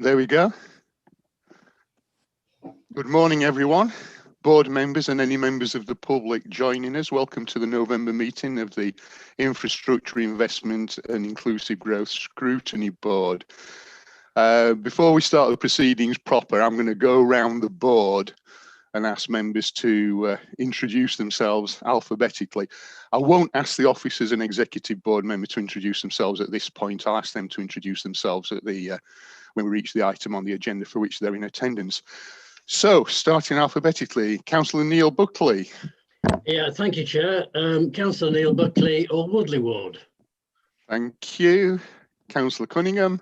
There we go. Good morning, everyone. Board members and any members of the public joining us. Welcome to the November meeting of the Infrastructure Investment and Inclusive Growth Scrutiny Board. Before we start the proceedings proper, I'm going to go around the board and ask members to introduce themselves alphabetically. I won't ask the officers and executive board member to introduce themselves at this point. I'll ask them to introduce themselves at the when we reach the item on the agenda for which they're in attendance. So, starting alphabetically, Councillor Neil Buckley. Yeah, thank you, Chair. Councillor Neil Buckley, or Woodley Ward. Thank you. Councillor Cunningham.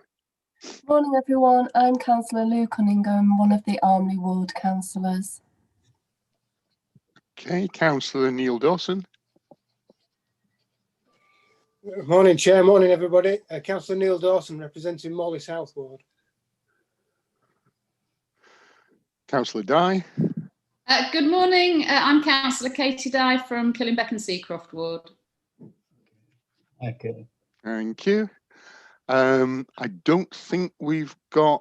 Morning, everyone. I'm Councillor Lou Cunningham, one of the Armley Ward councillors. Okay, Councillor Neil Dawson. Morning, Chair. Morning, everybody. Councillor Neil Dawson, representing Morley South Ward. Councillor Dye. Good morning. I'm Councillor Katie Dye from Killingbeck and Seacroft Ward. Okay. Thank you. I don't think we've got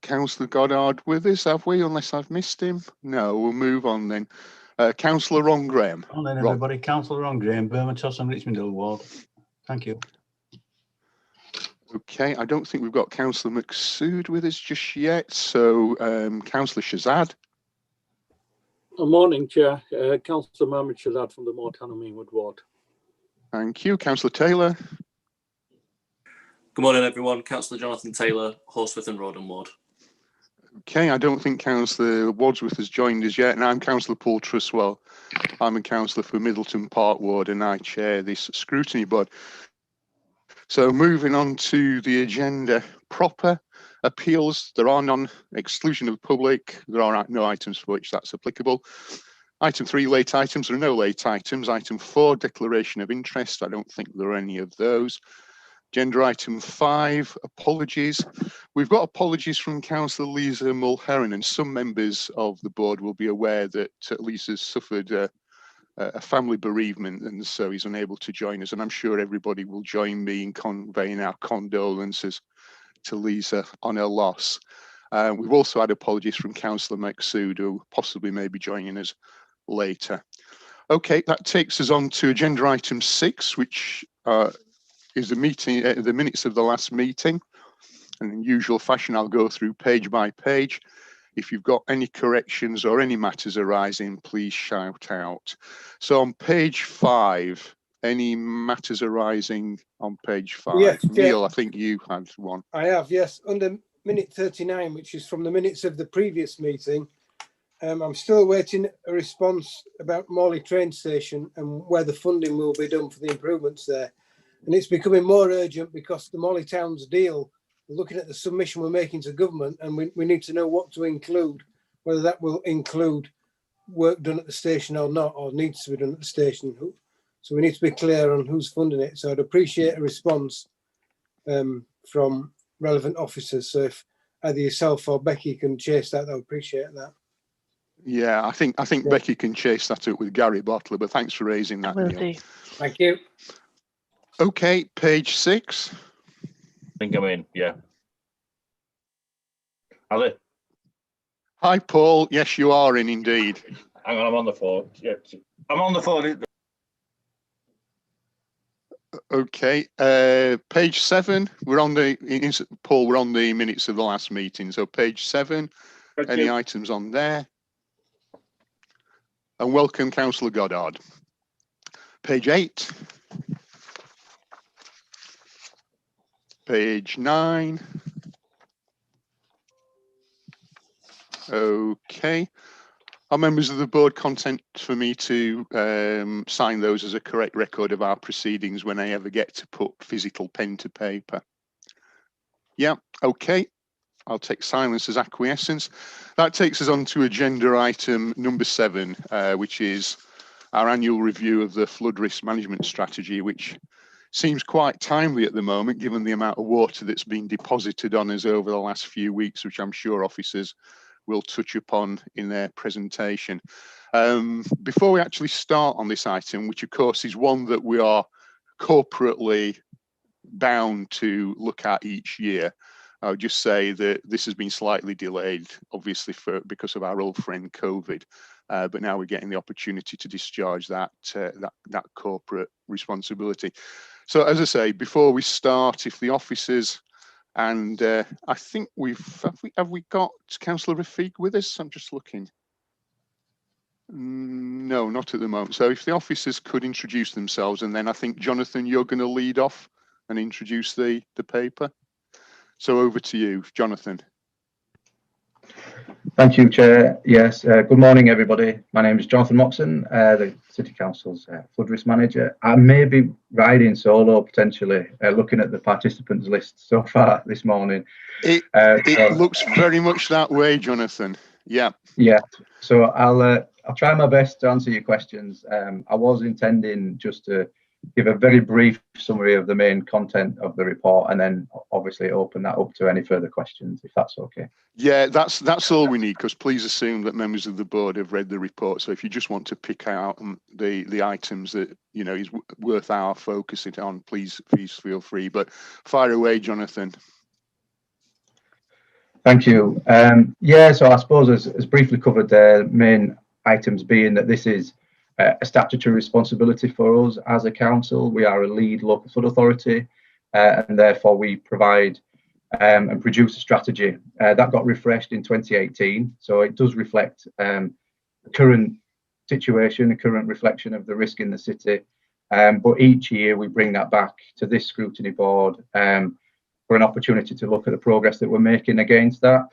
Councillor Goddard with us, have we? Unless I've missed him. No, we'll move on then. Councillor Ron Graham. Morning, everybody. Councillor Ron Graham, Bermontos and Richmond Hill Ward. Thank you. Okay, I don't think we've got Councillor Maqsood with us just yet. So, Councillor Shazad. Good morning, Chair. Councillor Mohammed Shazad from the Moreton and Meanwood Ward. Thank you. Councillor Taylor. Good morning, everyone. Councillor Jonathan Taylor, Horsforth and Roden Ward. Okay, I don't think Councillor Wadsworth has joined us yet, and I'm Councillor Paul Truswell. I'm a councillor for Middleton Park Ward, and I chair this scrutiny board. So moving on to the agenda proper, appeals, there are none, exclusion of the public, there are no items for which that's applicable. Item 3, late items, there are no late items. Item 4, declaration of interest, I don't think there are any of those. Agenda item 5, apologies. We've got apologies from Councillor Lisa Mulheron, and some members of the board will be aware that Lisa's suffered a family bereavement, and so he's unable to join us. And I'm sure everybody will join me in conveying our condolences to Lisa on her loss. We've also had apologies from Councillor Maqsood, who possibly may be joining us later. Okay, that takes us on to agenda item 6, which is the minutes of the last meeting. And in usual fashion, I'll go through page by page. If you've got any corrections or any matters arising, please shout out. So on page 5, any matters arising on page 5? Yes, Neil, I think you had one. I have, yes. Under minute 39, which is from the minutes of the previous meeting, I'm still awaiting a response about Morley train station and where the funding will be done for the improvements there. And it's becoming more urgent because the Morley Towns deal, looking at the submission we're making to government, and we need to know what to include, whether that will include work done at the station or not, or needs to be done at the station. So we need to be clear on who's funding it. So I'd appreciate a response from relevant officers. So if either yourself or Becky can chase that, I would appreciate that. Yeah, I think yeah. Becky can chase that up with Gary Bottler, but thanks for raising that, Neil. Do. Thank you. Okay, page 6. I think I'm in, yeah. Ali? Hi, Paul. Yes, you are in indeed. Hang on, I'm on the phone. Yeah, I'm on the phone. Okay, page 7. We're on the Paul. We're on the minutes of the last meeting. So page 7. Any items on there? And welcome, Councillor Goddard. Page 8. Page 9. Okay. Are members of the board content for me to sign those as a correct record of our proceedings when I ever get to put physical pen to paper? Yeah, okay. I'll take silence as acquiescence. That takes us on to agenda item number 7, which is our annual review of the flood risk management strategy, which seems quite timely at the moment, given the amount of water that's been deposited on us over the last few weeks, which I'm sure officers will touch upon in their presentation. Before we actually start on this item, which of course is one that we are corporately bound to look at each year, I would just say that this has been slightly delayed, obviously because of our old friend COVID, but now we're getting the opportunity to discharge that corporate responsibility. So as I say, before we start, if the officers, and I think have we got Councillor Rafiq with us? I'm just looking. No, not at the moment. So if the officers could introduce themselves, and then I think, Jonathan, you're going to lead off and introduce the paper. So over to you, Jonathan. Thank you, Chair. Yes, good morning, everybody. My name is Jonathan Moxon, the City Council's Flood Risk Manager. I may be riding solo, potentially, looking at the participants list so far this morning. It looks very much that way, Jonathan. Yeah. Yeah, so I'll try my best to answer your questions. I was intending just to give a very brief summary of the main content of the report, and then obviously open that up to any further questions, if that's okay. Yeah, that's all we need, because please assume that members of the board have read the report. So if you just want to pick out the items that is worth our focusing on, please feel free. But fire away, Jonathan. Thank you. Yeah, so I suppose as briefly covered there, main items being that this is a statutory responsibility for us as a council. We are a lead local flood authority, and therefore we provide and produce a strategy that got refreshed in 2018. So it does reflect the current situation, a current reflection of the risk in the city. But each year we bring that back to this scrutiny board for an opportunity to look at the progress that we're making against that.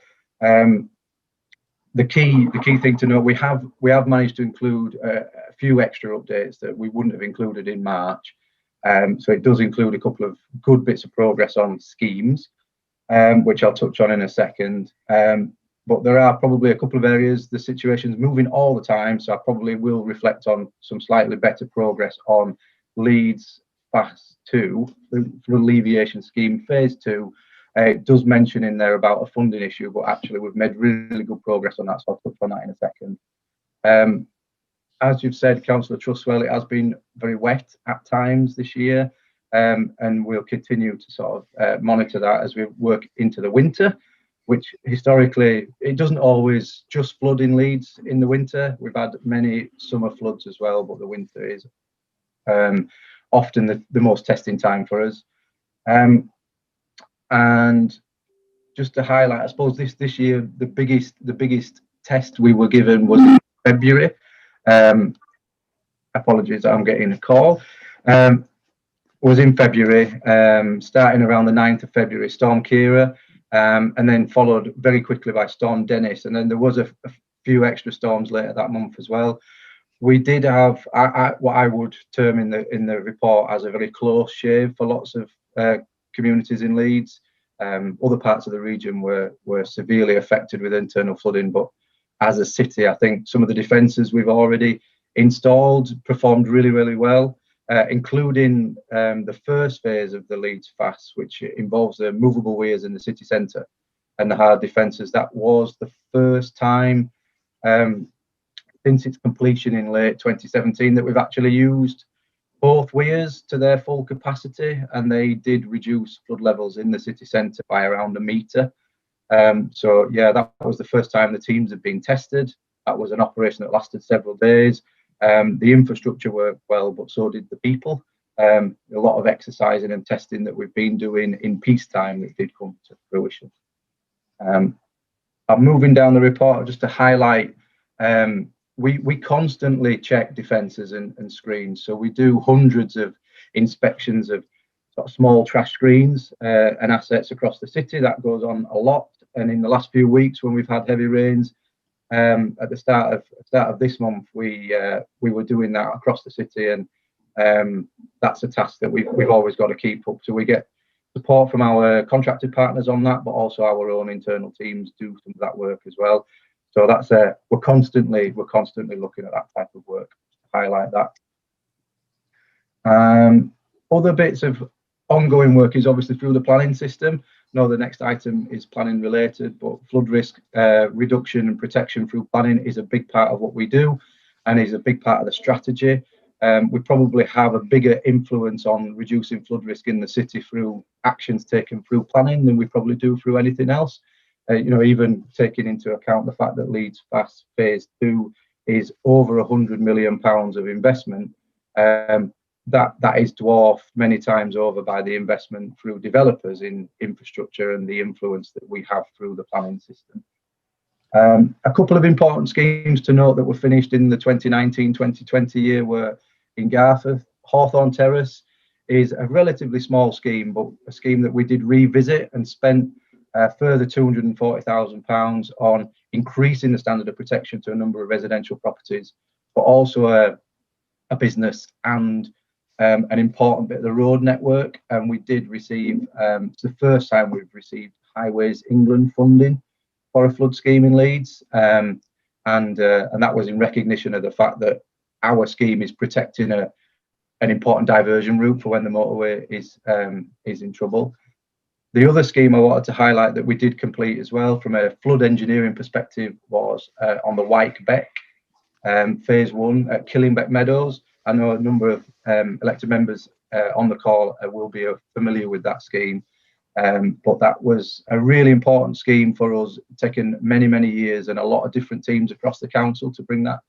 The key thing to know, we have managed to include a few extra updates that we wouldn't have included in March. So it does include a couple of good bits of progress on schemes, which I'll touch on in a second. But there are probably a couple of areas, the situation's moving all the time, so I probably will reflect on some slightly better progress on Leeds Fast 2, the alleviation scheme, phase 2. It does mention in there about a funding issue, but actually we've made really good progress on that, so I'll touch on that in a second. As you've said, Councillor Trustwell, it has been very wet at times this year, and we'll continue to sort of monitor that as we work into the winter, which historically, it doesn't always just flood in Leeds in the winter. We've had many summer floods as well, but the winter is often the most testing time for us. And just to highlight, I suppose this year the biggest test we were given was in February. Apologies, I'm getting a call. Was in February, starting around the 9th of February, Storm Kira, and then followed very quickly by Storm Dennis, and then there was a few extra storms later that month as well. We did have what I would term in the report as a very close shave for lots of communities in Leeds. Other parts of the region were severely affected with internal flooding, but as a city, I think some of the defences we've already installed performed really well, including the first phase of the Leeds FAS, which involves the movable weirs in the city centre and the hard defences. That was the first time since its completion in late 2017 that we've actually used both weirs to their full capacity, and they did reduce flood levels in the city centre by around 1 metre. So yeah, that was the first time the teams had been tested. That was an operation that lasted several days. The infrastructure worked well, but so did the people. A lot of exercising and testing that we've been doing in peacetime that did come to fruition. I'm moving down the report just to highlight, we constantly check defences and screens. So we do hundreds of inspections of sort of small trash screens and assets across the city. That goes on a lot. And in the last few weeks, when we've had heavy rains, at the start of this month, we were doing that across the city, and that's a task that we've always got to keep up. So we get support from our contracted partners on that, but also our own internal teams do some of that work as well. So that's we're constantly looking at that type of work to highlight that. Other bits of ongoing work is obviously through the planning system. No, the next item is planning related, but flood risk reduction and protection through planning is a big part of what we do and is a big part of the strategy. we probably have a bigger influence on reducing flood risk in the city through actions taken through planning than we probably do through anything else. Even taking into account the fact that Leeds Fast Phase 2 is over £100 million of investment, that is dwarfed many times over by the investment through developers in infrastructure and the influence that we have through the planning system. A couple of important schemes to note that were finished in the 2019-2020 year were in Garforth. Hawthorne Terrace is a relatively small scheme, but a scheme that we did revisit and spent a further £240,000 on increasing the standard of protection to a number of residential properties, but also a business and an important bit of the road network. And we did receive, it's the first time we've received Highways England funding for a flood scheme in Leeds, and that was in recognition of the fact that our scheme is protecting an important diversion route for when the motorway is in trouble. The other scheme I wanted to highlight that we did complete as well from a flood engineering perspective was on the Wyke Beck phase 1 at Killingbeck Meadows. I know a number of elected members on the call will be familiar with that scheme. But that was a really important scheme for us, taken many, many years and a lot of different teams across the council to bring that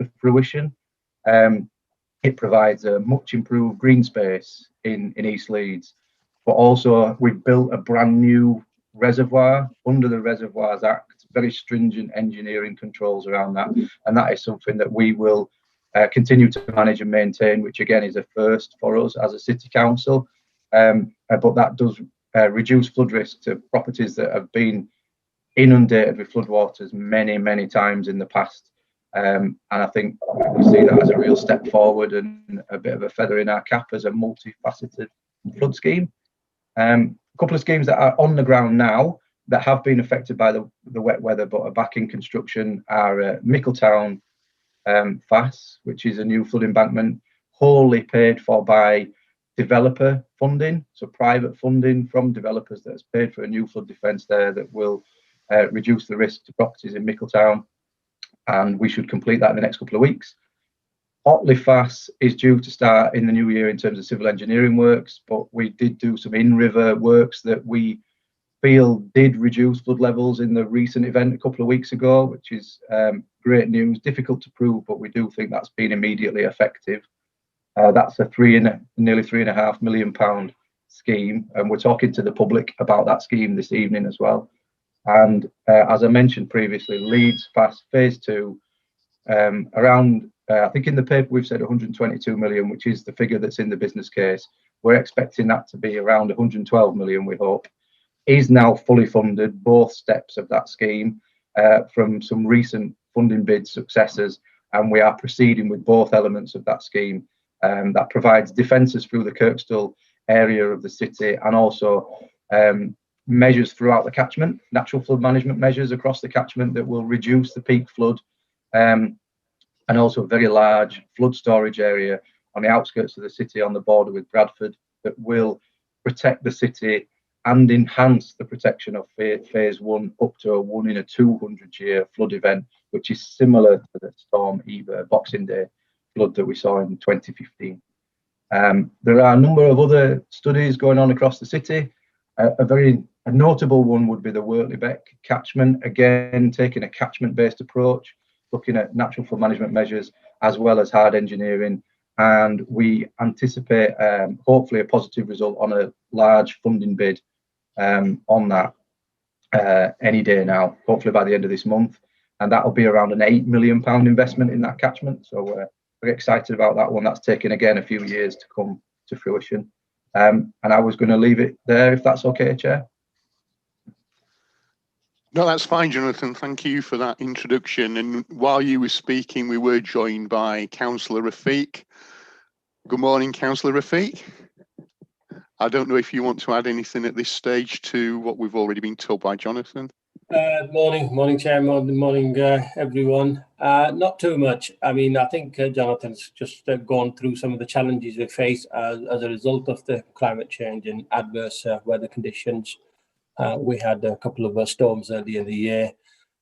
to fruition. It provides a much improved green space in East Leeds, but also we've built a brand new reservoir under the Reservoirs Act, very stringent engineering controls around that. And that is something that we will continue to manage and maintain, which again is a first for us as a city council. But that does reduce flood risk to properties that have been inundated with floodwaters many, many times in the past. And I think we see that as a real step forward and a bit of a feather in our cap as a multifaceted flood scheme. A couple of schemes that are on the ground now that have been affected by the wet weather but are back in construction are Mickletown FAS, which is a new flood embankment wholly paid for by developer funding, so private funding from developers that has paid for a new flood defence there that will reduce the risk to properties in Mickletown, and we should complete that in the next couple of weeks. Otley FAS is due to start in the new year in terms of civil engineering works, but we did do some in-river works that we feel did reduce flood levels in the recent event a couple of weeks ago, which is great news. Difficult to prove, but we do think that's been immediately effective. That's a nearly £3.5 million scheme, and we're talking to the public about that scheme this evening as well. And as I mentioned previously, Leeds Fast Phase 2, around I think in the paper we've said 122 million, which is the figure that's in the business case. We're expecting that to be around 112 million, we hope. Is now fully funded, both steps of that scheme, from some recent funding bid successes, and we are proceeding with both elements of that scheme. That provides defences through the Kirkstall area of the city, and also measures throughout the catchment, natural flood management measures across the catchment that will reduce the peak flood, and also a very large flood storage area on the outskirts of the city on the border with Bradford that will protect the city and enhance the protection of phase 1 up to a 1 in a 200-year flood event, which is similar to the Storm Eva Boxing Day flood that we saw in 2015. There are a number of other studies going on across the city. A notable one would be the Wortley Beck catchment, again taking a catchment-based approach, looking at natural flood management measures as well as hard engineering, and we anticipate hopefully a positive result on a large funding bid on that any day now, hopefully by the end of this month, and that will be around an £8 million investment in that catchment. So we're very excited about that one. That's taken again a few years to come to fruition, and I was going to leave it there if that's okay, Chair. No, that's fine, Jonathan. Thank you for that introduction. And while you were speaking, we were joined by Councillor Rafiq. Good morning, Councillor Rafiq. I don't know if you want to add anything at this stage to what we've already been told by Jonathan. Morning, Chair. Morning, everyone. Not too much. I mean, I think Jonathan's just gone through some of the challenges we face as a result of the climate change and adverse weather conditions. We had a couple of storms earlier in the year,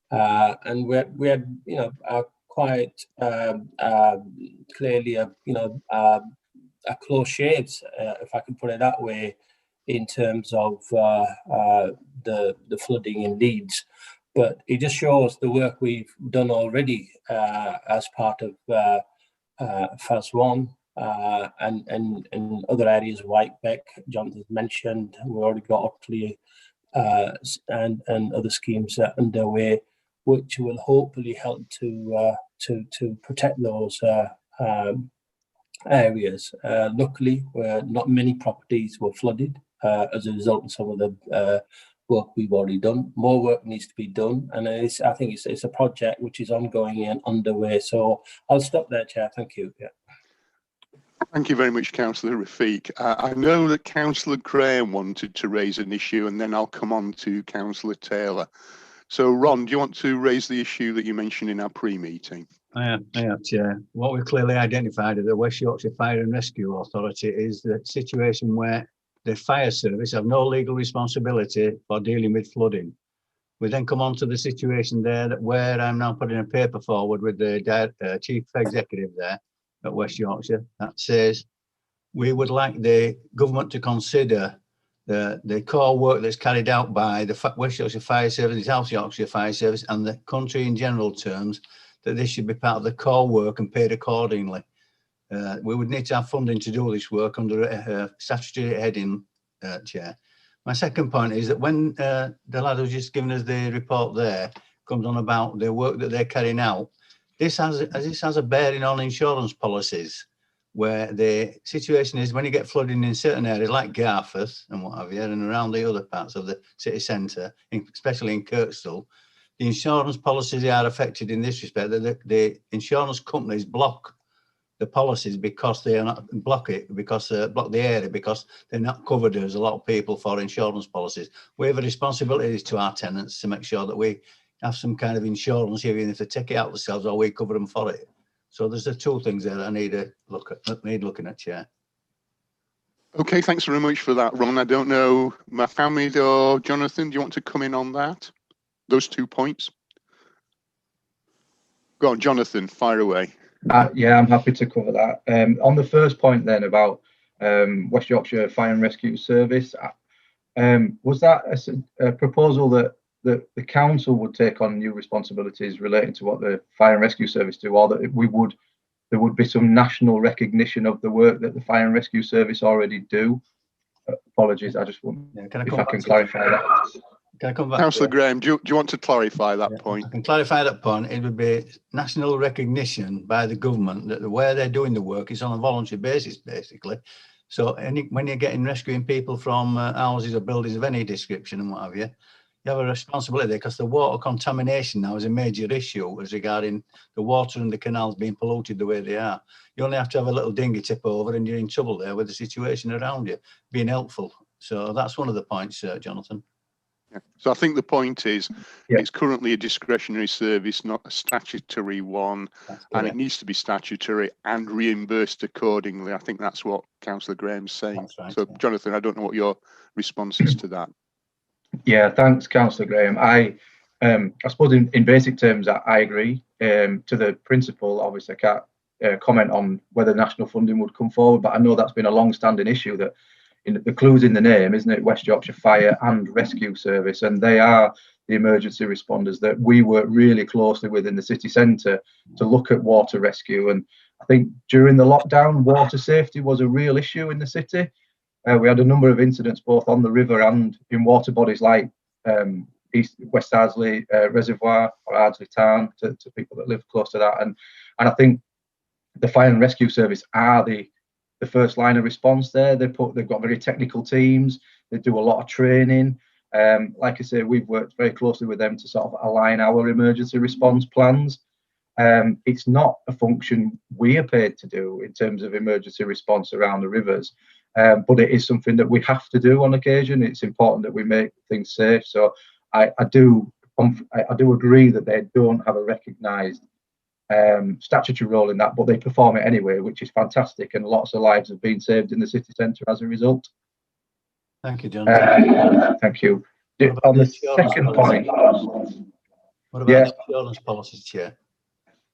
and we had quite clearly a close shaves, if I can put it that way, in terms of the flooding in Leeds. But it just shows the work we've done already as part of Phase 1 and other areas, Whitebeck, Jonathan mentioned. We've already got Otley and other schemes underway, which will hopefully help to protect those areas. Luckily, not many properties were flooded as a result of some of the work we've already done. More work needs to be done, and I think it's a project which is ongoing and underway. So I'll stop there, Chair. Thank you. Yeah. Thank you very much, Councillor Rafiq. I know that Councillor Graham wanted to raise an issue, and then I'll come on to Councillor Taylor. So, Ron, do you want to raise the issue that you mentioned in our pre-meeting? I have, Chair. What we've clearly identified at the West Yorkshire Fire and Rescue Authority is the situation where the fire service have no legal responsibility for dealing with flooding. We then come on to the situation there that where I'm now putting a paper forward with the Chief Executive there at West Yorkshire that says we would like the government to consider the core work that's carried out by the West Yorkshire Fire Service, the South Yorkshire Fire Service and the country in general terms, that this should be part of the core work and paid accordingly. We would need to have funding to do this work under a statutory heading, Chair. My second point is that when the lad who's just given us the report there comes on about the work that they're carrying out, this has a bearing on insurance policies, where the situation is when you get flooding in certain areas like Garforth and what have you, and around the other parts of the city centre, especially in Kirkstall, the insurance policies are affected in this respect. The insurance companies block the policies because they are not block the area because they're not covered as a lot of people for insurance policies. We have a responsibility to our tenants to make sure that we have some kind of insurance, even if they take it out themselves or we cover them for it. So there's the two things there that I need to look at, looking at, Chair. Okay, thanks very much for that, Ron. I don't know, Mohammed or Jonathan, do you want to come in on that? Those 2 points? Go on, Jonathan, fire away. Yeah, I'm happy to cover that. On the first point then about West Yorkshire Fire and Rescue Service, was that a proposal that the council would take on new responsibilities relating to what the Fire and Rescue Service do, or that there would be some national recognition of the work that the Fire and Rescue Service already do? Apologies, I just want if I can clarify that. Can I come back? Councillor Graham, do you want to clarify that point? I can clarify that point. It would be national recognition by the government that where they're doing the work is on a voluntary basis, basically. So when you're getting rescuing people from houses or buildings of any description and what have you, you have a responsibility because the water contamination now is a major issue as regarding the water and the canals being polluted the way they are. You only have to have a little dinghy tip over and you're in trouble there with the situation around you, being helpful. So that's one of the points, Jonathan. Yeah. So I think the point is it's currently a discretionary service, not a statutory one, and it needs to be statutory and reimbursed accordingly. I think that's what Councillor Graham's saying. Right, so, Jonathan, I don't know what your response is to that. Yeah, thanks, Councillor Graham. I suppose in basic terms, I agree to the principle. Obviously, I can't comment on whether national funding would come forward, but I know that's been a long-standing issue that the clue's in the name, isn't it? West Yorkshire Fire and Rescue Service, and they are the emergency responders that we work really closely with in the city centre to look at water rescue. And I think during the lockdown, water safety was a real issue in the city. We had a number of incidents both on the river and in water bodies like West Ardsley Reservoir or Ardsley Tarn to people that live close to that. And I think the Fire and Rescue Service are the first line of response there. They've got very technical teams. They do a lot of training. Like I say, we've worked very closely with them to sort of align our emergency response plans. It's not a function we are paid to do in terms of emergency response around the rivers, but it is something that we have to do on occasion. It's important that we make things safe. So I do agree that they don't have a recognised statutory role in that, but they perform it anyway, which is fantastic, and lots of lives have been saved in the city centre as a result. Thank you, John. Thank you. On the second point, what about the insurance policies, Chair?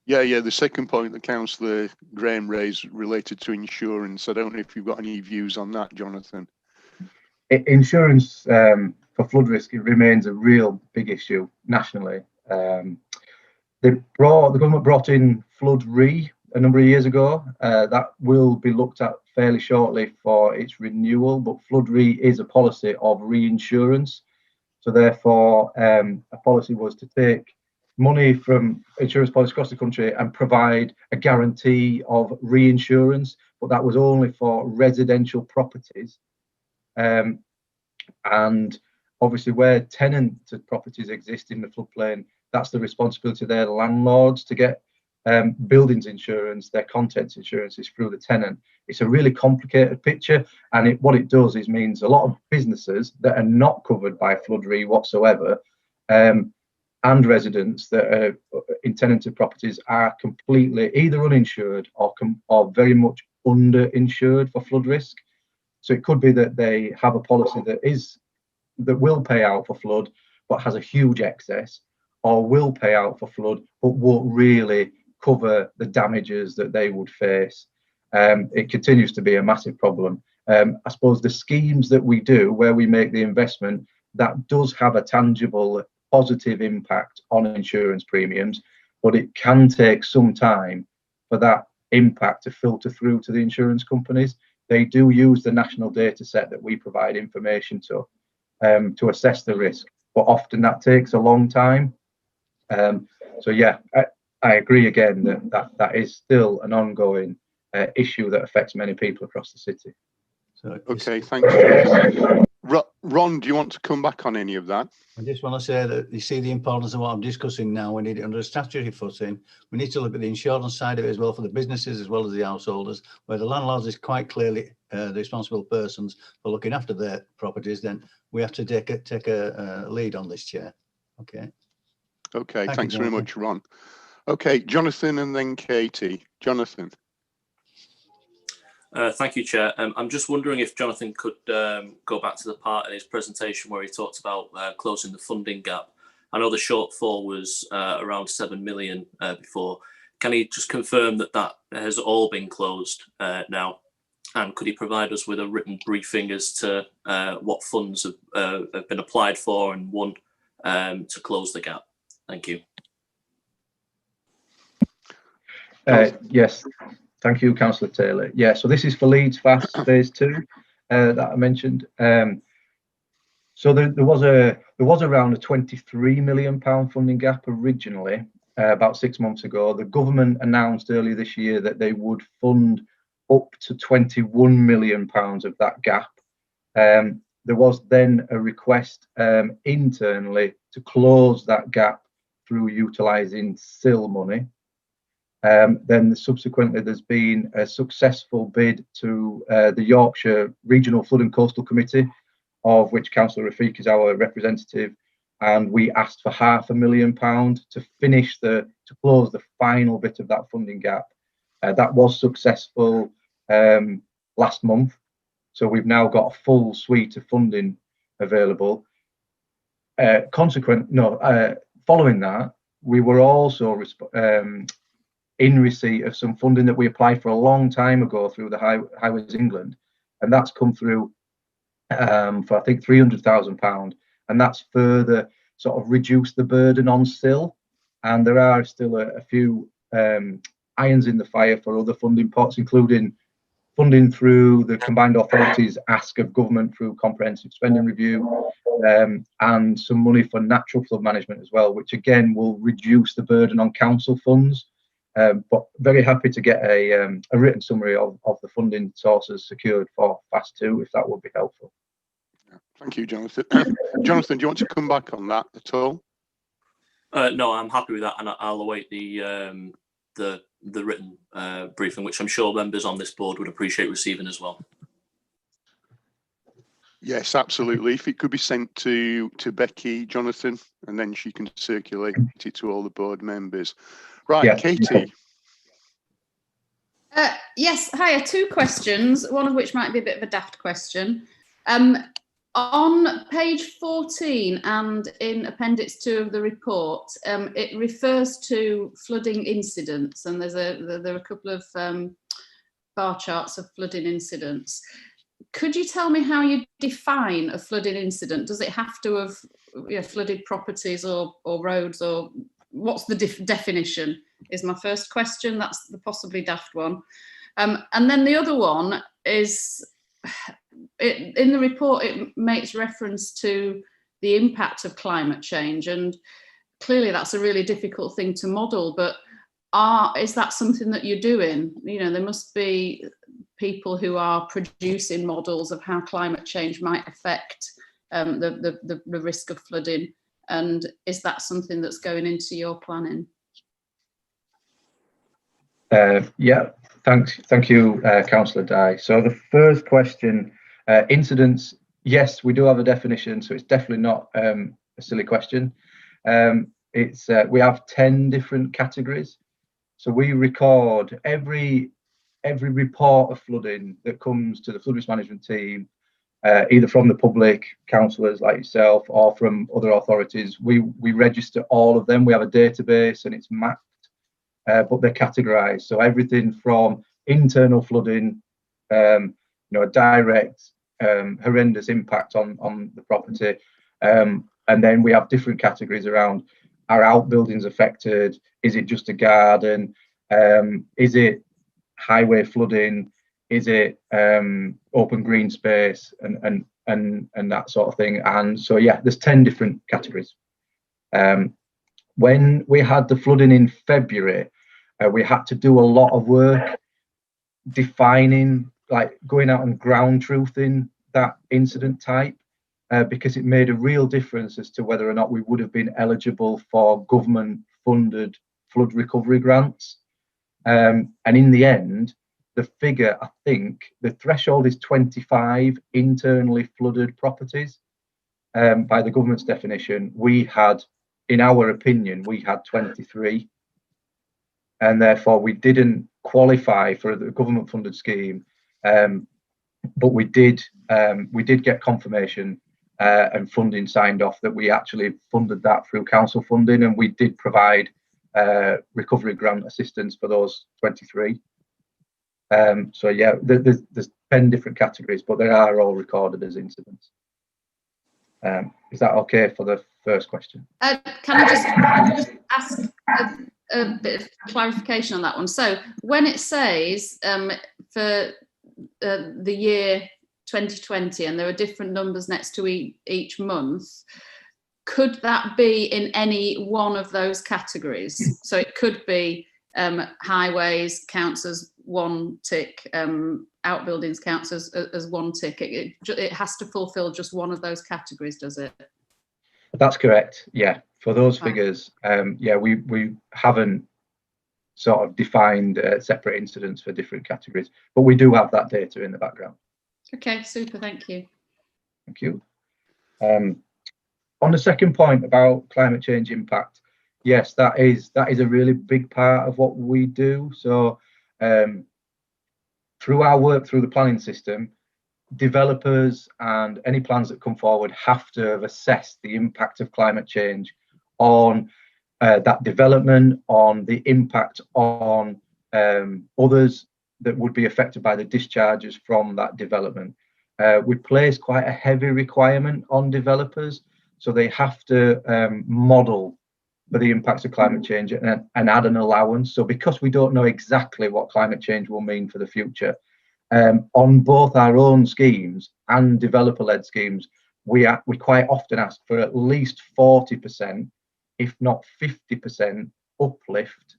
Yeah. The second point that Councillor Graham raised related to insurance. I don't know if you've got any views on that, Jonathan. Insurance for flood risk, it remains a real big issue nationally. The government brought in Flood Re a number of years ago. That will be looked at fairly shortly for its renewal, but Flood Re is a policy of reinsurance. So therefore, a policy was to take money from insurance policies across the country and provide a guarantee of reinsurance, but that was only for residential properties. And obviously where tenanted properties exist in the floodplain, that's the responsibility of their landlords to get buildings insurance. Their contents insurance is through the tenant. It's a really complicated picture, and what it does is means a lot of businesses that are not covered by Flood Re whatsoever, and residents that are in tenanted properties are completely either uninsured or very much underinsured for flood risk. So it could be that they have a policy that will pay out for flood but has a huge excess, or will pay out for flood but won't really cover the damages that they would face. It continues to be a massive problem. I suppose the schemes that we do where we make the investment, that does have a tangible positive impact on insurance premiums, but it can take some time for that impact to filter through to the insurance companies. They do use the national data set that we provide information to assess the risk, but often that takes a long time. So yeah, I agree again that is still an ongoing issue that affects many people across the city. So okay, thanks. Ron, do you want to come back on any of that? I just want to say that you see the importance of what I'm discussing now. We need it under a statutory footing. We need to look at the insurance side of it as well for the businesses as well as the householders, where the landlords is quite clearly the responsible persons for looking after their properties. Then we have to take a lead on this, Chair. Okay. Okay, thanks very much, Ron. Okay, Jonathan and then Katie. Jonathan. Thank you, Chair. I'm just wondering if Jonathan could go back to the part in his presentation where he talked about closing the funding gap. I know the shortfall was around 7 million before. Can he just confirm that that has all been closed now? And could he provide us with a written briefing as to what funds have been applied for and won to close the gap? Thank you. Yes. Thank you, Councillor Taylor. Yeah, so this is for Leeds Fast Phase 2 that I mentioned. So there was around a £23 million funding gap originally, about 6 months ago. The government announced earlier this year that they would fund up to £21 million of that gap. There was then a request internally to close that gap through utilising SIL money. Then subsequently there's been a successful bid to the Yorkshire Regional Flood and Coastal Committee, of which Councillor Rafiq is our representative, and we asked for £500,000 to close the final bit of that funding gap. That was successful last month, so we've now got a full suite of funding available. Following that, we were also in receipt of some funding that we applied for a long time ago through the Highways England, and that's come through for I think £300,000, and that's further sort of reduced the burden on SIL. And there are still a few irons in the fire for other funding pots, including funding through the Combined Authorities ask of government through comprehensive spending review, and some money for natural flood management as well, which again will reduce the burden on council funds. But very happy to get a written summary of the funding sources secured for Fast 2, if that would be helpful. Thank you, Jonathan. Jonathan, do you want to come back on that at all? No, I'm happy with that, and I'll await the written briefing, which I'm sure members on this board would appreciate receiving as well. Yes, absolutely. If it could be sent to Becky, Jonathan, and then she can circulate it to all the board members. Right, yeah. Katie. Yes, hiya, 2 questions, one of which might be a bit of a daft question. On page 14 and in appendix 2 of the report, it refers to flooding incidents, and there are a couple of bar charts of flooding incidents. Could you tell me how you define a flooding incident? Does it have to have flooded properties or roads, or what's the definition? Is my first question. That's the possibly daft one. And then the other one is, in the report, it makes reference to the impact of climate change, and clearly that's a really difficult thing to model, but is that something that you're doing? You know, there must be people who are producing models of how climate change might affect the risk of flooding, and is that something that's going into your planning? Yeah, thank you, Councillor Dye. So the first question, incidents, yes, we do have a definition, so it's definitely not a silly question. We have 10 different categories. So we record every report of flooding that comes to the flood risk management team, either from the public, councillors like yourself, or from other authorities. We register all of them. We have a database and it's mapped, but they're categorised. So everything from internal flooding, a direct horrendous impact on the property, and then we have different categories around: are outbuildings affected? Is it just a garden? Is it highway flooding? Is it open green space and that sort of thing? And so yeah, there's 10 different categories. When we had the flooding in February, we had to do a lot of work defining, like going out and ground truthing that incident type, because it made a real difference as to whether or not we would have been eligible for government funded flood recovery grants. And in the end, the figure, I think the threshold is 25 internally flooded properties. By the government's definition, we had, in our opinion, we had 23. And therefore we didn't qualify for the government funded scheme. But we did get confirmation and funding signed off that we actually funded that through council funding, and we did provide recovery grant assistance for those 23. So yeah, there's 10 different categories, but they are all recorded as incidents. Is that okay for the first question? Can I just ask a bit of clarification on that one? So when it says for the year 2020, and there are different numbers next to each month, could that be in any one of those categories? So it could be highways counts as one tick, outbuildings counts as one tick. It has to fulfill just one of those categories, does it? That's correct. Yeah, for those figures, yeah, we haven't sort of defined separate incidents for different categories, but we do have that data in the background. Okay, super. Thank you. Thank you. On the second point about climate change impact, yes, that is a really big part of what we do. So through our work through the planning system, developers and any plans that come forward have to have assessed the impact of climate change on that development, on the impact on others that would be affected by the discharges from that development. We place quite a heavy requirement on developers, so they have to model for the impacts of climate change and add an allowance. So because we don't know exactly what climate change will mean for the future, on both our own schemes and developer-led schemes, we quite often ask for at least 40%, if not 50% uplift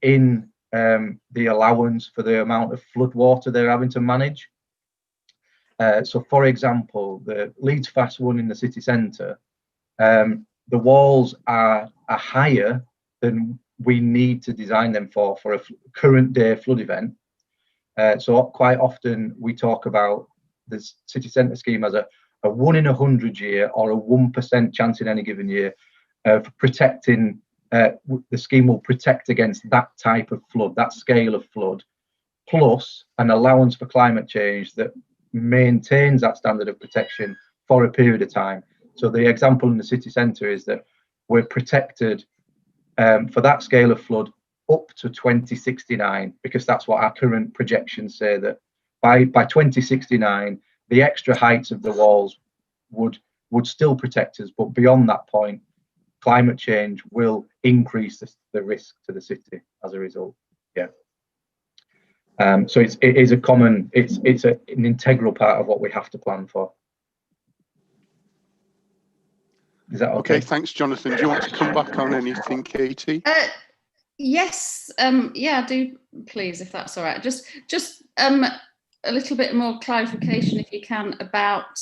in the allowance for the amount of flood water they're having to manage. So for example, the Leeds Fast 1 in the city centre, the walls are higher than we need to design them for a current day flood event. So quite often we talk about the city centre scheme as a 1 in 100 year or a 1% chance in any given year of protecting. The scheme will protect against that type of flood, that scale of flood, plus an allowance for climate change that maintains that standard of protection for a period of time. So the example in the city centre is that we're protected for that scale of flood up to 2069, because that's what our current projections say, that by 2069 the extra heights of the walls would still protect us, but beyond that point climate change will increase the risk to the city as a result. Yeah. So it is a common, it's an integral part of what we have to plan for. Is that okay? Okay, thanks, Jonathan. Do you want to come back on anything, Katie? Yes, yeah, do please, if that's all right. Just a little bit more clarification, if you can, about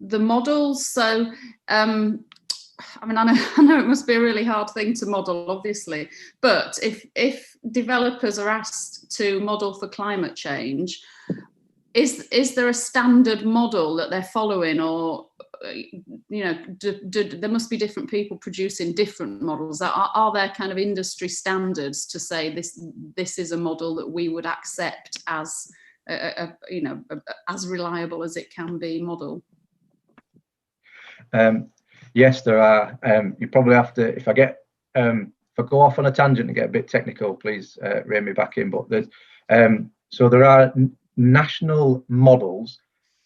the models. So, I mean, I know it must be a really hard thing to model, obviously, but if developers are asked to model for climate change, is there a standard model that they're following, or you know, there must be different people producing different models? Are there kind of industry standards to say this is a model that we would accept as you know, as reliable as it can be model? Yes, there are. You probably have to, if I go off on a tangent and get a bit technical, please rein me back in. But there's so there are national models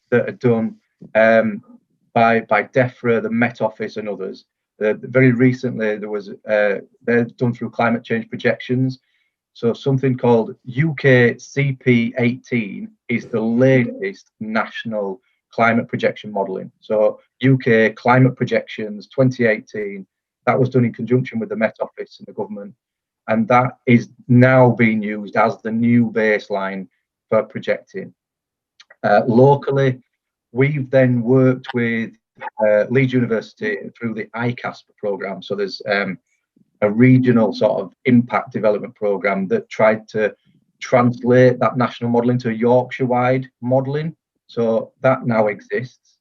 that are done by DEFRA, the Met Office, and others. Very recently, there was they're done through climate change projections. So something called UK CP18 is the latest national climate projection modelling. So UK climate projections 2018, that was done in conjunction with the Met Office and the government, and that is now being used as the new baseline for projecting. Locally, we've then worked with Leeds University through the ICASP programme. So there's a regional sort of impact development programme that tried to translate that national model into a Yorkshire-wide modelling. So that now exists.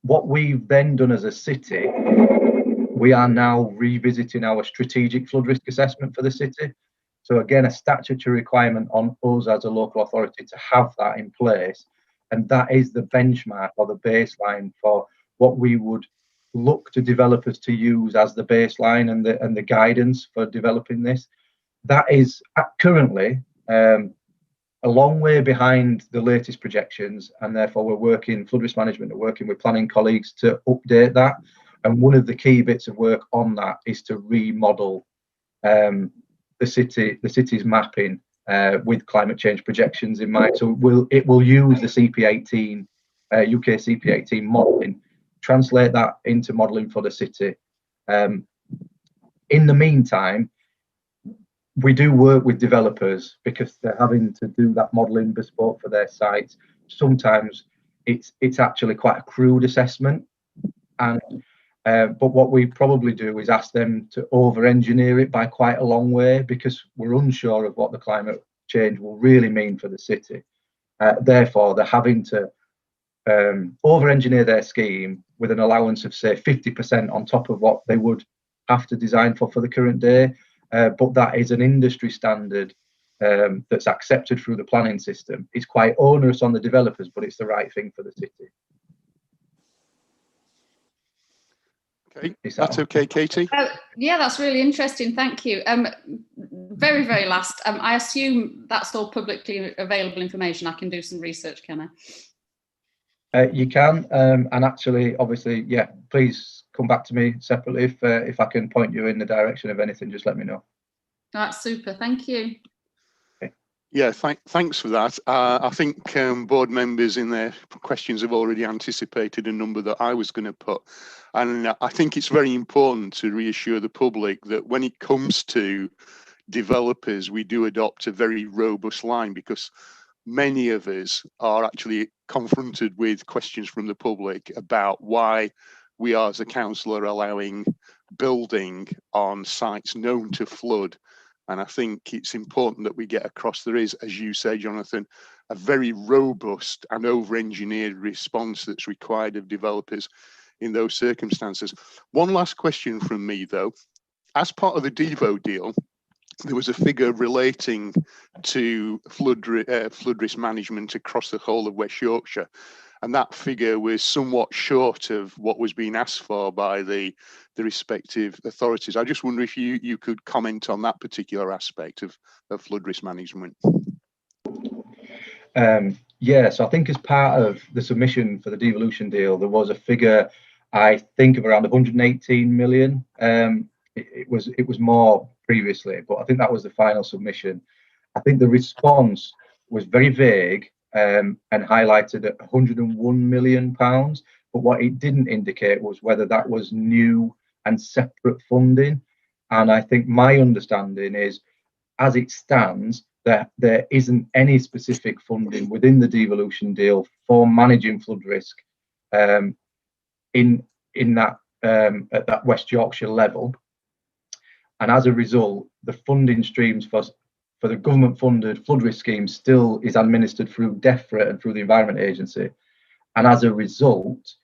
What we've then done as a city, we are now revisiting our strategic flood risk assessment for the city. So again, a statutory requirement on us as a local authority to have that in place. And that is the benchmark or the baseline for what we would look to developers to use as the baseline and the guidance for developing this. That is currently a long way behind the latest projections, and therefore we're working, flood risk management are working with planning colleagues to update that. And one of the key bits of work on that is to remodel the city's mapping with climate change projections in mind. So it will use the CP18, UK CP18 modelling, translate that into modelling for the city. In the meantime, we do work with developers because they're having to do that modelling bespoke for their sites. Sometimes it's actually quite a crude assessment, and but what we probably do is ask them to over-engineer it by quite a long way, because we're unsure of what the climate change will really mean for the city. Therefore, they're having to over-engineer their scheme with an allowance of, say, 50% on top of what they would have to design for the current day. But that is an industry standard that's accepted through the planning system. It's quite onerous on the developers, but it's the right thing for the city. Okay, that's okay, Katie? Yeah, that's really interesting. Thank you. Very, very last. I assume that's all publicly available information. I can do some research, can I? You can, and actually, obviously, yeah, please come back to me separately if I can point you in the direction of anything. Just let me know. That's super. Thank you. Okay. Yeah, thanks for that. I think board members in their questions have already anticipated a number that I was going to put. And I think it's very important to reassure the public that when it comes to developers, we do adopt a very robust line, because many of us are actually confronted with questions from the public about why we are, as a council, are allowing building on sites known to flood. And I think it's important that we get across there is, as you say, Jonathan, a very robust and over-engineered response that's required of developers in those circumstances. One last question from me, though. As part of the Devo deal, there was a figure relating to flood risk management across the whole of West Yorkshire. and that figure was somewhat short of what was being asked for by the respective authorities. I just wonder if you could comment on that particular aspect of flood risk management. Yeah, so I think as part of the submission for the devolution deal, there was a figure, I think, of around 118 million. It was more previously, but I think that was the final submission. I think the response was very vague and highlighted at 101 million pounds, but what it didn't indicate was whether that was new and separate funding. And I think my understanding is, as it stands, that there isn't any specific funding within the devolution deal for managing flood risk in that at that West Yorkshire level. And as a result, the funding streams for the government funded flood risk scheme still is administered through DEFRA and through the Environment Agency. And as a result,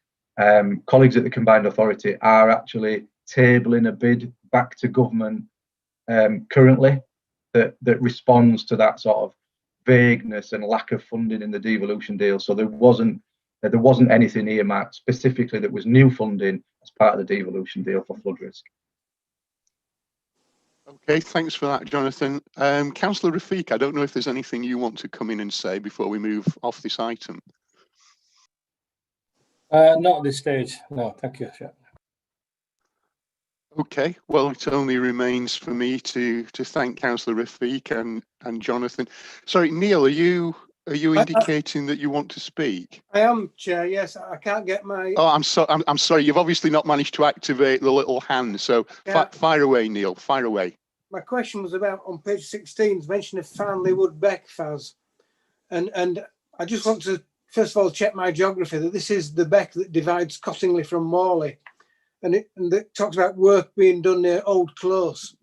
colleagues at the Combined Authority are actually tabling a bid back to government currently that responds to that sort of vagueness and lack of funding in the devolution deal. So there wasn't anything earmarked specifically that was new funding as part of the devolution deal for flood risk. Okay, thanks for that, Jonathan. Councillor Rafiq, I don't know if there's anything you want to come in and say before we move off this item. Not at this stage. No, thank you. Chair. Okay, well, it only remains for me to thank Councillor Rafiq and Jonathan. Sorry, Neil, are you indicating that you want to speak? I am, Chair. Yes, I can't get my. Oh, I'm sorry. You've obviously not managed to activate the little hand. So fire away, Neil. Fire away. My question was about on page 16's mention of Farnley Wood Beck, Faz, and I just want to first of all check my geography that this is the beck that divides Cottingley from Morley. And it talks about work being done near Old Close,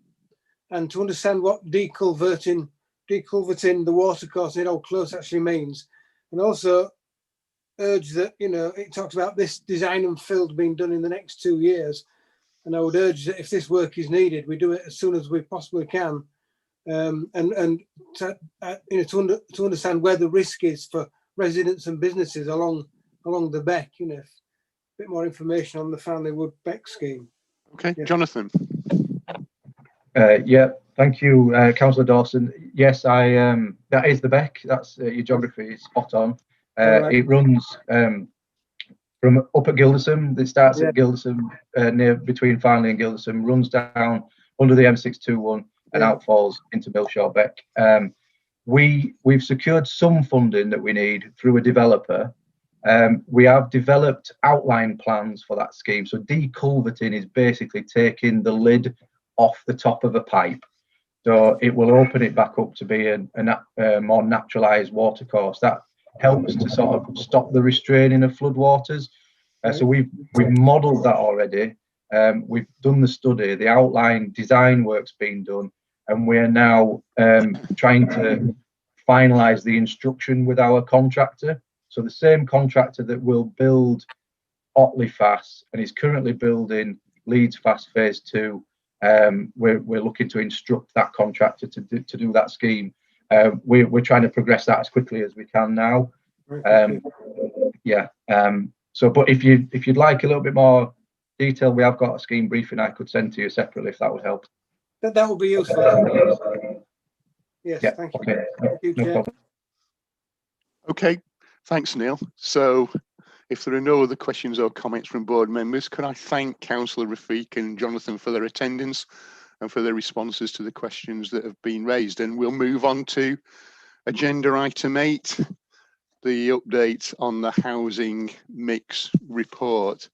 and to understand what deculverting the watercourse near Old Close actually means, and also urge that, you know, it talks about this design and fill being done in the next 2 years, and I would urge that if this work is needed, we do it as soon as we possibly can, and to understand where the risk is for residents and businesses along the beck, you know. Bit more information on the Farnley Wood Beck scheme. Okay, yeah. Jonathan. Yeah, thank you, Councillor Dawson. Yes, that is the beck. That's your geography is spot on. Right. It runs from up at Gildersham. It starts at Gildersham, near between Farnley and Gildersham, runs down under the M621 and outfalls into Millshaw Beck. We've secured some funding that we need through a developer. We have developed outline plans for that scheme. So deculverting is basically taking the lid off the top of a pipe. So it will open it back up to be a more naturalised watercourse. That helps to sort of stop the restraining of floodwaters. So we've modelled that already. We've done the study, the outline design work's been done, and we're now trying to finalise the instruction with our contractor. So the same contractor that will build Otley Fast and is currently building Leeds Fast Phase 2, we're looking to instruct that contractor to do that scheme. We're trying to progress that as quickly as we can now. So, but if you'd like a little bit more detail, we have got a scheme briefing I could send to you separately if that would help. That would be useful. Yes, yeah, thank you. Okay. Thank you, Chair. Okay, thanks, Neil. So if there are no other questions or comments from board members, can I thank Councillor Rafiq and Jonathan for their attendance and for their responses to the questions that have been raised. And we'll move on to agenda item 8, the update on the housing mix report.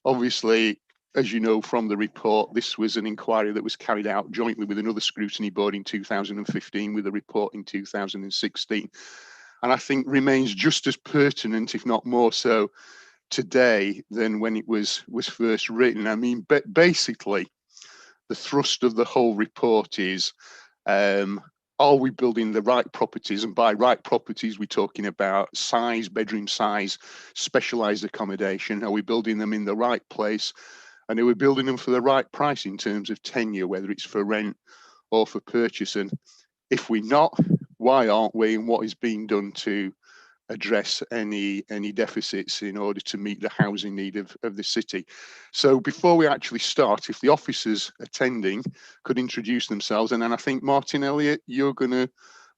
Obviously, as you know from the report, this was an inquiry that was carried out jointly with another scrutiny board in 2015 with a report in 2016. And I think remains just as pertinent, if not more so, today than when it was first written. I mean, basically, the thrust of the whole report is, are we building the right properties? And by right properties, we're talking about size, bedroom size, specialised accommodation. Are we building them in the right place? And are we building them for the right price in terms of tenure, whether it's for rent or for purchase? And if we're not, why aren't we? And what is being done to address any deficits in order to meet the housing need of the city. So before we actually start, if the officers attending could introduce themselves, and then I think Martin Elliott, you're going to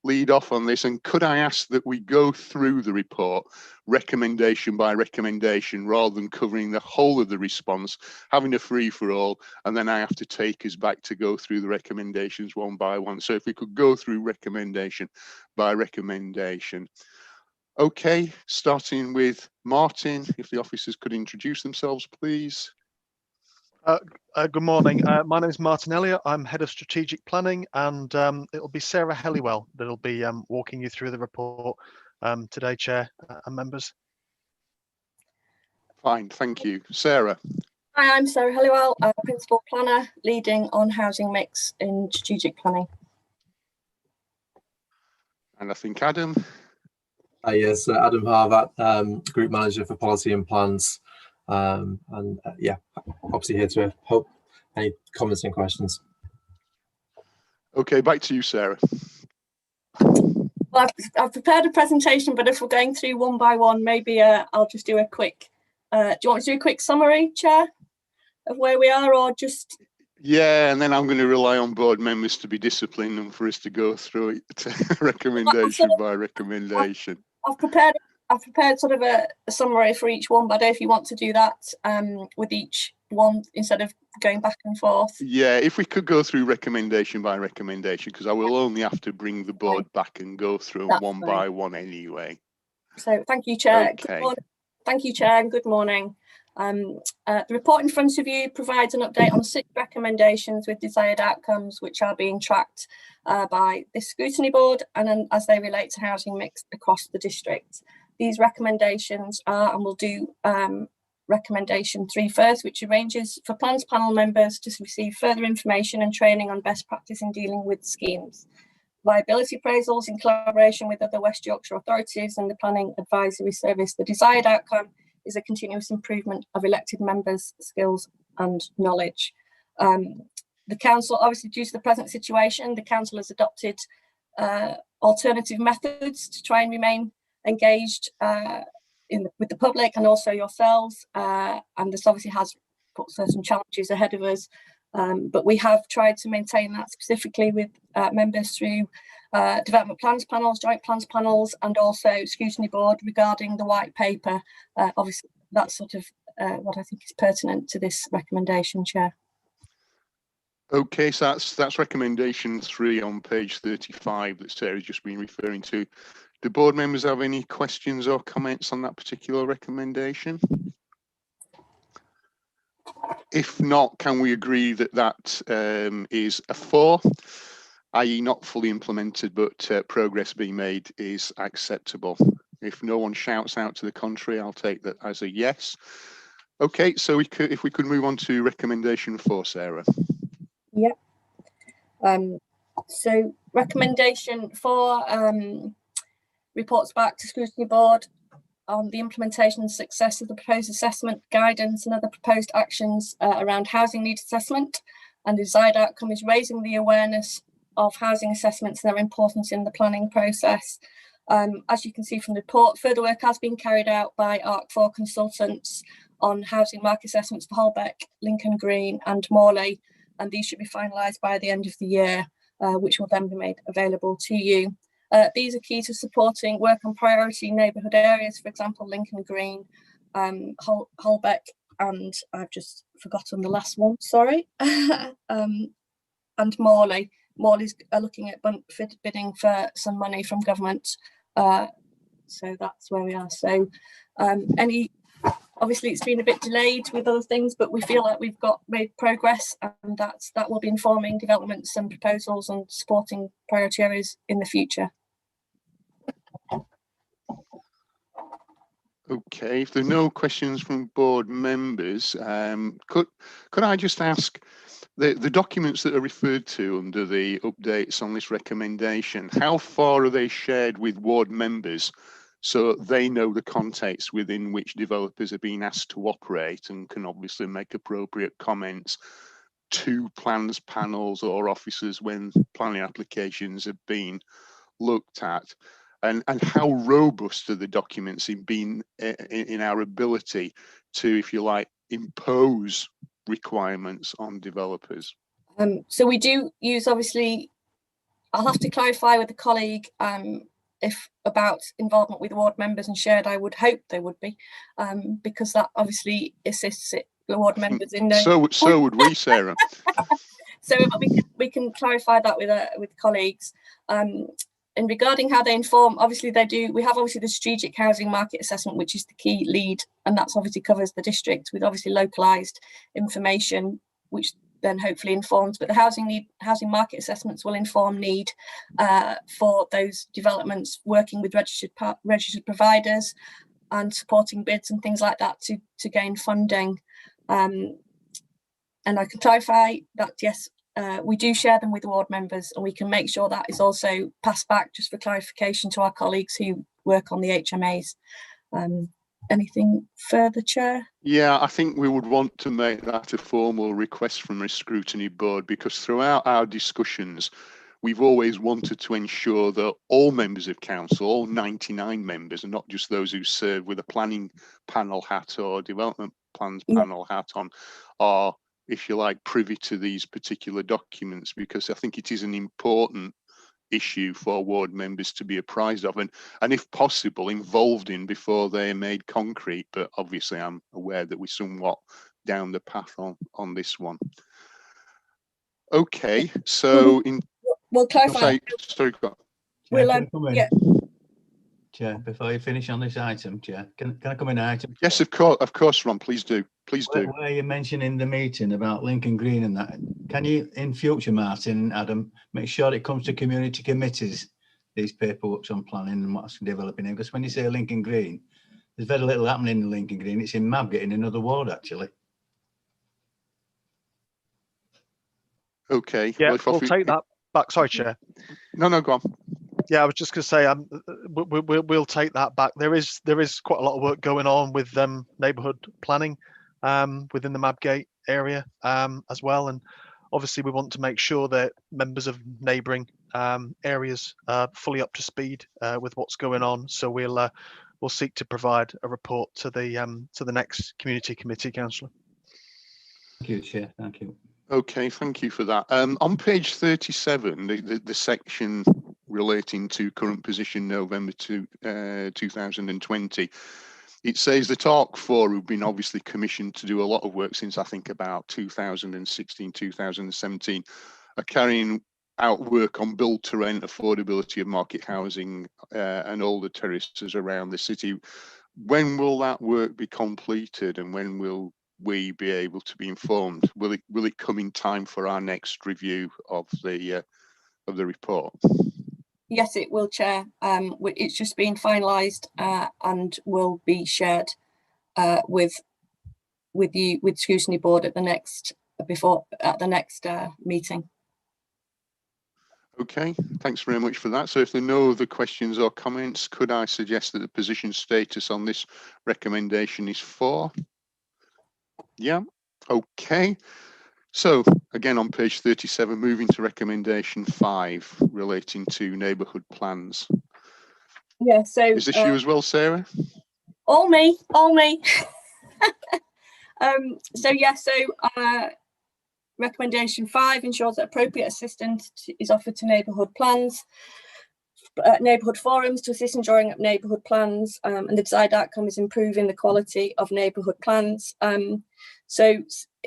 lead off on this, and could I ask that we go through the report recommendation by recommendation rather than covering the whole of the response, having a free-for-all, and then I have to take us back to go through the recommendations one by one. So if we could go through recommendation by recommendation. Okay, starting with Martin, if the officers could introduce themselves, please. Good morning. My name is Martin Elliott. I'm Head of Strategic Planning, and it'll be Sarah Helliwell that'll be walking you through the report today, Chair and members. Fine, thank you. Sarah. Hi, I'm Sarah Helliwell, Principal Planner, leading on housing mix in strategic planning. And I think Adam. Yes, Adam Harvat, Group Manager for Policy and Plans. Yeah, obviously here to help any comments and questions. Okay, back to you, Sarah. Well, I've prepared a presentation, but if we're going through one by one, maybe I'll just do a quick, do you want to do a quick summary, Chair, of where we are, or just? Yeah, and then I'm going to rely on board members to be disciplined and for us to go through it recommendation by recommendation. I've prepared sort of a summary for each one, but I don't know if you want to do that with each one instead of going back and forth. Yeah, if we could go through recommendation by recommendation, because I will only have to bring the board back and go through them one by one anyway. So thank you, Chair. Okay. Thank you, Chair, and good morning. The report in front of you provides an update on 6 recommendations with desired outcomes, which are being tracked by this scrutiny board and as they relate to housing mix across the district. These recommendations are, and we'll do recommendation 3 first, which arranges for plans panel members to receive further information and training on best practice in dealing with schemes. Viability appraisals in collaboration with other West Yorkshire authorities and the Planning Advisory Service. The desired outcome is a continuous improvement of elected members' skills and knowledge. The council, obviously due to the present situation, the council has adopted alternative methods to try and remain engaged with the public and also yourselves, and this obviously has put certain challenges ahead of us, but we have tried to maintain that specifically with members through development plans panels, joint plans panels, and also scrutiny board regarding the white paper. Obviously that's sort of what I think is pertinent to this recommendation, Chair. Okay, so that's recommendation 3 on page 35 that Sarah's just been referring to. Do board members have any questions or comments on that particular recommendation? If not, can we agree that that is a 4, i.e. not fully implemented, but progress being made is acceptable? If no one shouts out to the contrary, I'll take that as a yes. Okay, so if we could move on to recommendation 4, Sarah. Yep. So recommendation 4 reports back to scrutiny board on the implementation and success of the proposed assessment, guidance and other proposed actions around housing needs assessment, and the desired outcome is raising the awareness of housing assessments and their importance in the planning process. As you can see from the report, further work has been carried out by ARC4 consultants on housing market assessments for Holbeck, Lincoln Green and Morley, and these should be finalised by the end of the year, which will then be made available to you. These are key to supporting work on priority neighbourhood areas, for example, Lincoln Green, Holbeck, and I've just forgotten the last one, sorry, and Morley. Morley's looking at bidding for some money from government. So that's where we are. So obviously it's been a bit delayed with other things, but we feel like we've made progress, and that will be informing developments and proposals and supporting priority areas in the future. Okay, if there are no questions from board members, could I just ask, the documents that are referred to under the updates on this recommendation, how far are they shared with ward members so they know the context within which developers are being asked to operate and can obviously make appropriate comments to plans panels or officers when planning applications have been looked at? and how robust are the documents in being in our ability to, if you like, impose requirements on developers? So we do use, obviously, I'll have to clarify with the colleague if about involvement with ward members and shared. I would hope there would be, because that obviously assists the ward members in knowing. So would we, Sarah. So we can clarify that with colleagues. And regarding how they inform, obviously they do. We have obviously the strategic housing market assessment, which is the key lead, and that's obviously covers the district with obviously localised information, which then hopefully informs. But the housing market assessments will inform need for those developments, working with registered providers and supporting bids and things like that to gain funding. And I can clarify that yes. We do share them with the ward members, and we can make sure that is also passed back just for clarification to our colleagues who work on the HMAs. Anything further, Chair? Yeah, I think we would want to make that a formal request from a scrutiny board, because throughout our discussions, we've always wanted to ensure that all members of council, all 99 members, and not just those who serve with a planning panel hat or development plans panel hat on, are, if you like, privy to these particular documents, because I think it is an important issue for ward members to be apprised of and if possible involved in before they are made concrete. But obviously I'm aware that we're somewhat down the path on this one. Okay, so we'll clarify. Sorry, go on. We'll Chair, before you finish on this item, Chair, can I come in item? Yes, of course, Ron, please do. Please do. Where you mentioned in the meeting about Lincoln Green and that, can you, in future, Martin and Adam, make sure it comes to community committees, these paperwork on planning and what's developing? Because when you say Lincoln Green, there's very little happening in Lincoln Green. It's in Mabgate in another ward, actually. Okay. Yeah, we'll take that back. Sorry, Chair. No, go on. Yeah, I was just going to say, we'll take that back. There is quite a lot of work going on with neighbourhood planning within the Mabgate area as well, and obviously we want to make sure that members of neighbouring areas are fully up to speed with what's going on. So we'll seek to provide a report to the next community committee, Councillor. Thank you, Chair. Thank you. Okay, thank you for that. On page 37, the section relating to current position November 2020, it says that ARC4, who've been obviously commissioned to do a lot of work since I think about 2016, 2017, are carrying out work on build to rent, affordability of market housing and all the terraces around the city. When will that work be completed, and when will we be able to be informed? Will it come in time for our next review of the report? Yes, it will, Chair. It's just been finalised and will be shared with Scrutiny Board at the next meeting. Okay, thanks very much for that. So if there are no other questions or comments, could I suggest that the position status on this recommendation is 4? Yeah, okay. So again, on page 37, moving to recommendation 5 relating to neighbourhood plans. Yeah, so is this you as well, Sarah? All me. Recommendation 5 ensures that appropriate assistance is offered to neighbourhood plans, neighbourhood forums to assist in drawing up neighbourhood plans, and the desired outcome is improving the quality of neighbourhood plans. So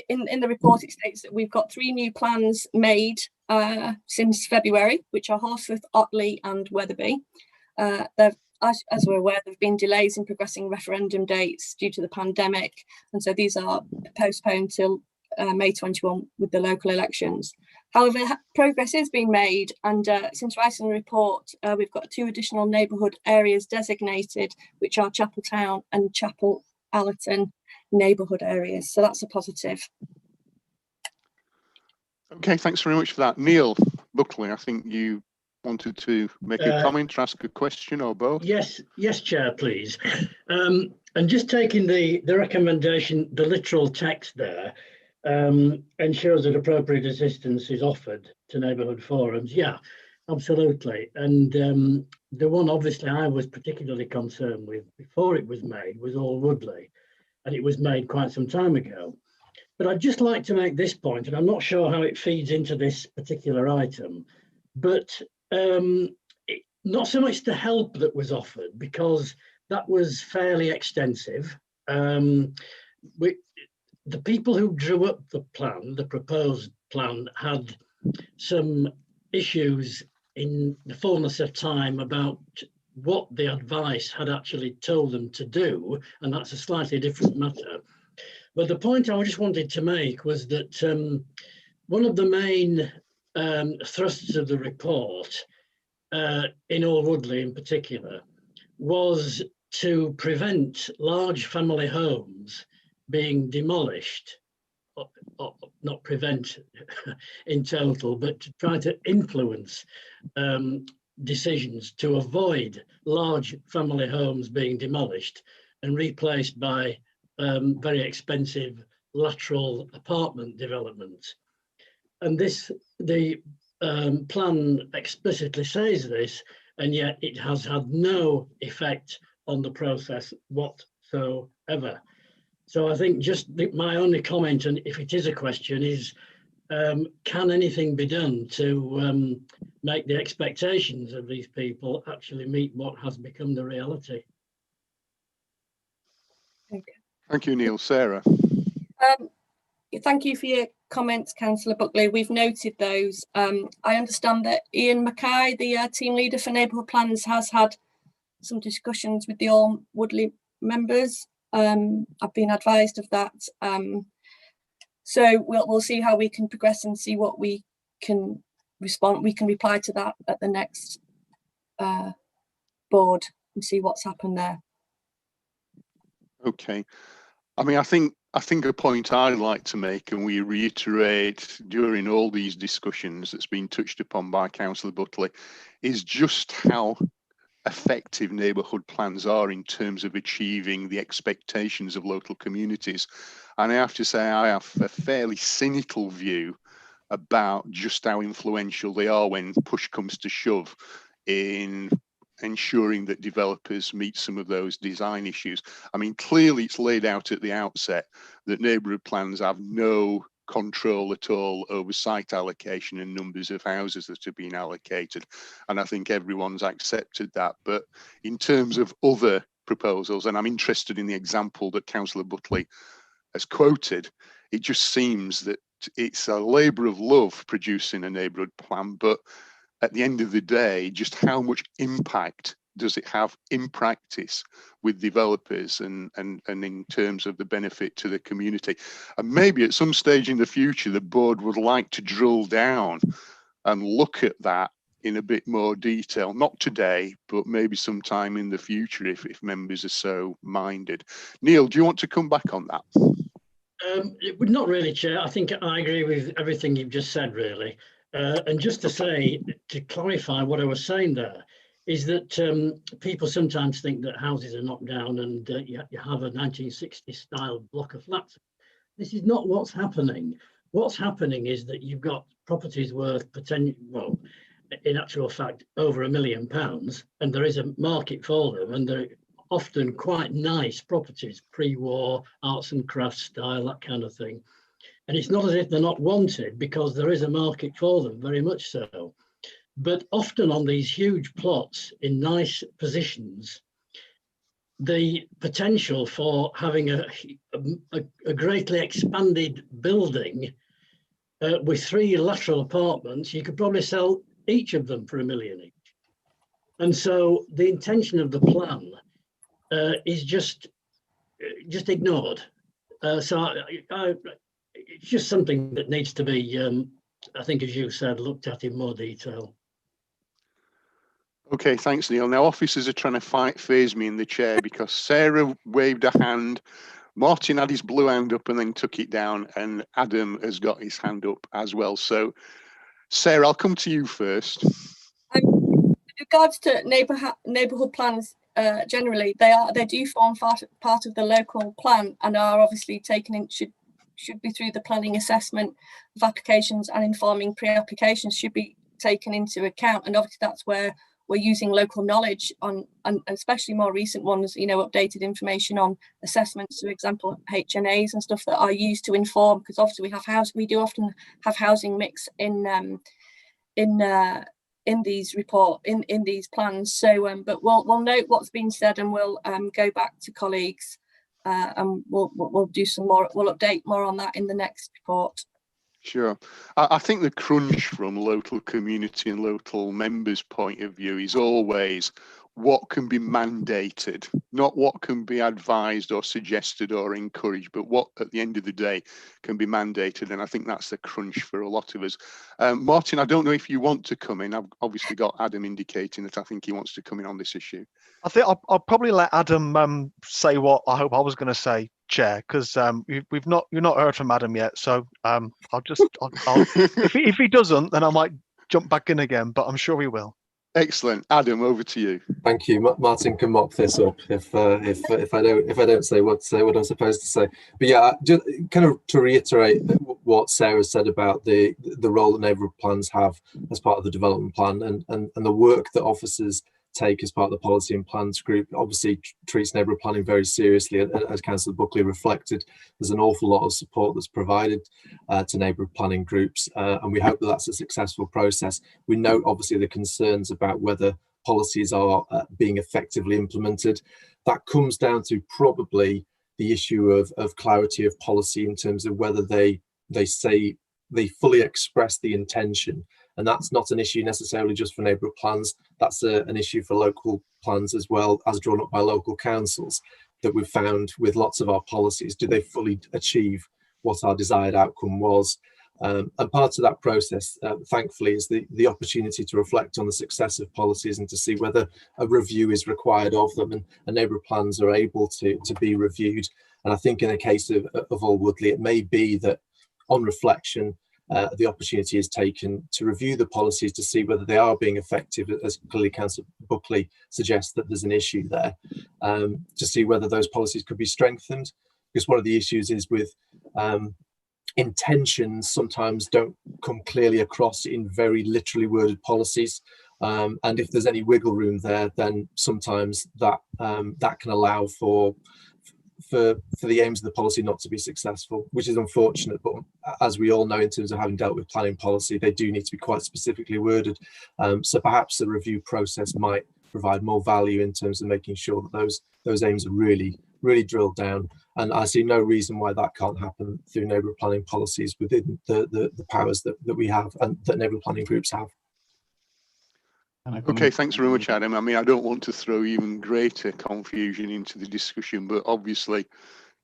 in the report, it states that we've got 3 new plans made since February, which are Horsforth, Otley and Wetherby. As we're aware, there have been delays in progressing referendum dates due to the pandemic, and so these are postponed till May 21 with the local elections. However, progress is being made, and since writing the report, we've got 2 additional neighbourhood areas designated, which are Chapel Town and Chapel Allerton neighbourhood areas. So that's a positive. Okay, thanks very much for that. Neil Buckley, I think you wanted to make a comment, or ask a question, or both? Yes, Chair, please. And just taking the recommendation, the literal text there, ensures that appropriate assistance is offered to neighbourhood forums. Yeah, absolutely. And the one obviously I was particularly concerned with before it was made was All Woodley, and it was made quite some time ago. But I'd just like to make this point, and I'm not sure how it feeds into this particular item, but not so much the help that was offered, because that was fairly extensive. The people who drew up the plan, the proposed plan, had some issues in the fullness of time about what the advice had actually told them to do, and that's a slightly different matter. But the point I just wanted to make was that one of the main thrusts of the report, in All Woodley in particular, was to prevent large family homes being demolished, or not prevent in total, but to try to influence decisions to avoid large family homes being demolished and replaced by very expensive lateral apartment developments. And the plan explicitly says this, and yet it has had no effect on the process whatsoever. So I think just my only comment, and if it is a question, is can anything be done to make the expectations of these people actually meet what has become the reality? Okay. Thank you, Neil. Sarah. Thank you for your comments, Councillor Buckley. We've noted those. I understand that Ian Mackay, the team leader for Neighbourhood Plans, has had some discussions with the All Woodley members. I've been advised of that. So we'll see how we can progress and see what we can respond. We can reply to that at the next board and see what's happened there. Okay. I mean, I think a point I'd like to make, and we reiterate during all these discussions that's been touched upon by Councillor Buckley, is just how effective neighbourhood plans are in terms of achieving the expectations of local communities. And I have to say, I have a fairly cynical view about just how influential they are when push comes to shove in ensuring that developers meet some of those design issues. I mean, clearly it's laid out at the outset that neighbourhood plans have no control at all over site allocation and numbers of houses that have been allocated. And I think everyone's accepted that. But in terms of other proposals, and I'm interested in the example that Councillor Buckley has quoted, it just seems that it's a labour of love producing a neighbourhood plan, but at the end of the day, just how much impact does it have in practice with developers and in terms of the benefit to the community? And maybe at some stage in the future, the board would like to drill down and look at that in a bit more detail, not today, but maybe sometime in the future if members are so minded. Neil, do you want to come back on that? Not really, Chair. I think I agree with everything you've just said, really. And just to say, to clarify what I was saying there, is that people sometimes think that houses are knocked down and you have a 1960s style block of flats. This is not what's happening. What's happening is that you've got properties worth well, in actual fact, over £1 million, and there is a market for them, and they're often quite nice properties, pre-war, arts and crafts style, that kind of thing. And it's not as if they're not wanted, because there is a market for them, very much so. But often on these huge plots in nice positions, the potential for having a greatly expanded building with 3 lateral apartments, you could probably sell each of them for £1 million each. And so the intention of the plan is just ignored. So it's just something that needs to be, I think, as you said, looked at in more detail. Okay, thanks, Neil. Now, officers are trying to phase me in the chair because Sarah waved a hand, Martin had his blue hand up and then took it down, and Adam has got his hand up as well. So, Sarah, I'll come to you first. With regards to neighbourhood plans, generally, they do form part of the local plan and are obviously taken in, should be through the planning assessment of applications and informing pre-applications, should be taken into account. And obviously that's where we're using local knowledge on, and especially more recent ones, you know, updated information on assessments, for example, HNAs and stuff that are used to inform, because obviously we do often have housing mix in these in these plans. So but we'll note what's been said, and we'll go back to colleagues and we'll do some more, we'll update more on that in the next report. Sure. I think the crunch from local community and local members' point of view is always what can be mandated, not what can be advised or suggested or encouraged, but what at the end of the day can be mandated. And I think that's the crunch for a lot of us. Martin, I don't know if you want to come in. I've obviously got Adam indicating that I think he wants to come in on this issue. I think I'll probably let Adam say what I hope I was going to say, Chair, because you've not heard from Adam yet. So I'll if he doesn't, then I might jump back in again, but I'm sure he will. Excellent. Adam, over to you. Thank you. Martin can mop this up if I don't say what I'm supposed to say. But yeah, just kind of to reiterate what Sarah said about the role that neighbourhood plans have as part of the development plan, and the work that officers take as part of the policy and plans group obviously treats neighbourhood planning very seriously. As Councillor Buckley reflected, there's an awful lot of support that's provided to neighbourhood planning groups, and we hope that that's a successful process. We note obviously the concerns about whether policies are being effectively implemented. That comes down to probably the issue of clarity of policy in terms of whether they fully express the intention. And that's not an issue necessarily just for neighbourhood plans. That's an issue for local plans as well, as drawn up by local councils, that we've found with lots of our policies. Do they fully achieve what our desired outcome was? And part of that process, thankfully, is the opportunity to reflect on the success of policies and to see whether a review is required of them, and neighbourhood plans are able to be reviewed. And I think in the case of Alwoodley, it may be that on reflection, the opportunity is taken to review the policies to see whether they are being effective, as clearly Councillor Buckley suggests that there's an issue there, to see whether those policies could be strengthened. Because one of the issues is with intentions sometimes don't come clearly across in very literally worded policies. And if there's any wiggle room there, then sometimes that can allow for the aims of the policy not to be successful, which is unfortunate. But as we all know, in terms of having dealt with planning policy, they do need to be quite specifically worded. So perhaps the review process might provide more value in terms of making sure that those aims are really drilled down. And I see no reason why that can't happen through neighbourhood planning policies within the powers that we have and that neighbourhood planning groups have. Okay, thanks very much, Adam. I mean, I don't want to throw even greater confusion into the discussion, but obviously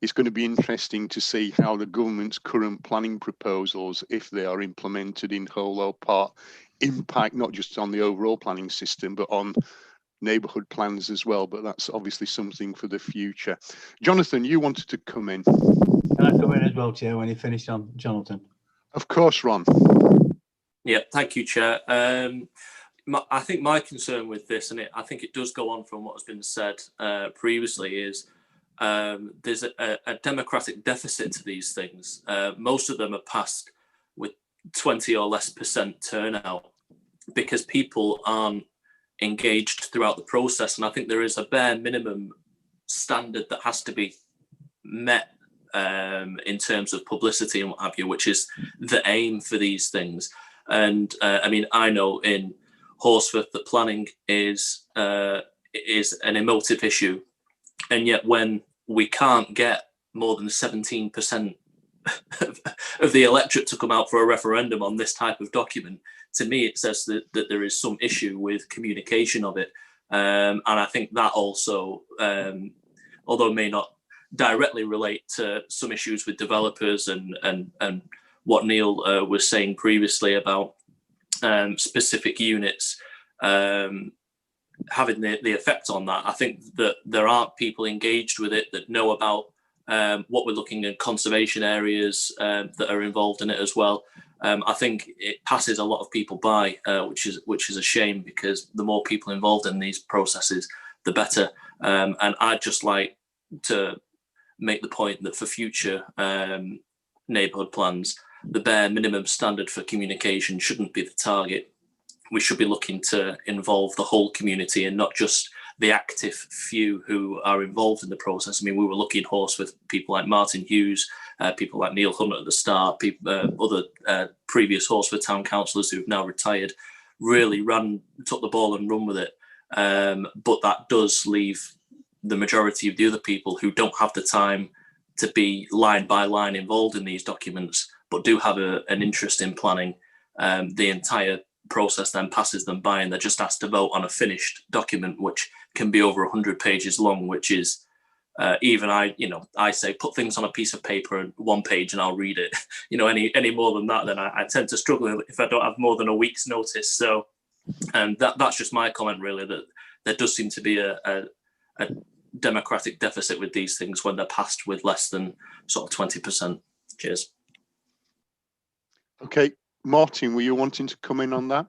it's going to be interesting to see how the government's current planning proposals, if they are implemented in whole or part, impact not just on the overall planning system, but on neighbourhood plans as well. But that's obviously something for the future. Jonathan, you wanted to come in. Can I come in as well, Chair, when you finish on Jonathan? Of course, Ron. Yeah, thank you, Chair. I think my concern with this, and I think it does go on from what has been said previously, is there's a democratic deficit to these things. Most of them are passed with 20% or less turnout because people aren't engaged throughout the process. And I think there is a bare minimum standard that has to be met in terms of publicity and what have you, which is the aim for these things. And I mean, I know in Horsforth that planning is an emotive issue, and yet when we can't get more than 17% of the electorate to come out for a referendum on this type of document, to me it says that there is some issue with communication of it, and I think that also, although it may not directly relate to some issues with developers and what Neil was saying previously about specific units having the effect on that. I think that there aren't people engaged with it that know about what we're looking at, conservation areas that are involved in it as well. I think it passes a lot of people by, which is a shame, because the more people involved in these processes, the better. And I'd just like to make the point that for future neighbourhood plans, the bare minimum standard for communication shouldn't be the target. we should be looking to involve the whole community and not just the active few who are involved in the process. I mean, we were lucky in Horse with people like Martin Hughes, people like Neil Hunt at the start, other previous Horsford town councillors who've now retired, really took the ball and run with it. But that does leave the majority of the other people who don't have the time to be line by line involved in these documents, but do have an interest in planning. The entire process then passes them by and they're just asked to vote on a finished document, which can be over 100 pages long, which is even I say put things on a piece of paper and 1 page and I'll read it. Any more than that, then I tend to struggle if I don't have more than a week's notice. So, and that's just my comment really, that there does seem to be a democratic deficit with these things when they're passed with less than sort of 20%. Cheers. Okay, Martin, were you wanting to come in on that?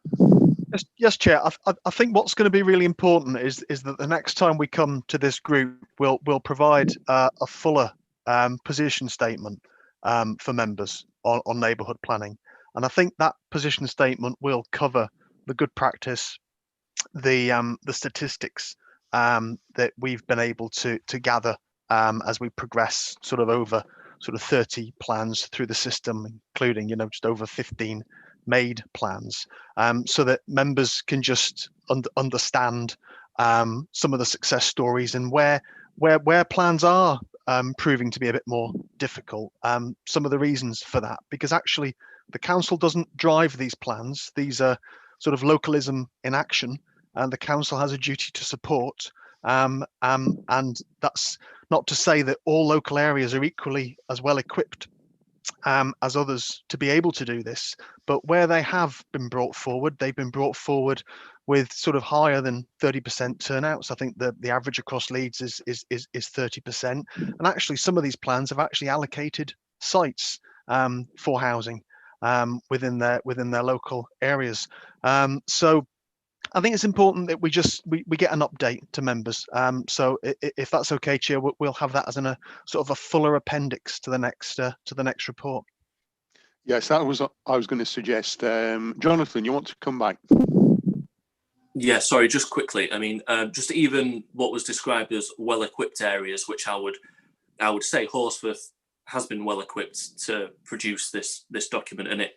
Yes, Chair. I think what's going to be really important is that the next time we come to this group, we'll provide a fuller position statement for members on neighbourhood planning, and I think that position statement will cover the good practice, the statistics that we've been able to gather as we progress sort of over 30 plans through the system, including just over 15 made plans, so that members can just understand some of the success stories and where plans are proving to be a bit more difficult, some of the reasons for that, because actually the council doesn't drive these plans. These are sort of localism in action, and the council has a duty to support, and that's not to say that all local areas are equally as well equipped as others to be able to do this, but where they have been brought forward, they've been brought forward with sort of higher than 30% turnouts. I think the average across Leeds is 30%, and actually some of these plans have actually allocated sites for housing within their local areas. So I think it's important that we get an update to members. So if that's okay, Chair, we'll have that as a sort of a fuller appendix to the next report. Yes, that was I was going to suggest. Jonathan, you want to come back? Yeah, sorry, just quickly. I mean, just even what was described as well-equipped areas, which I would say Horsforth has been well-equipped to produce this document, and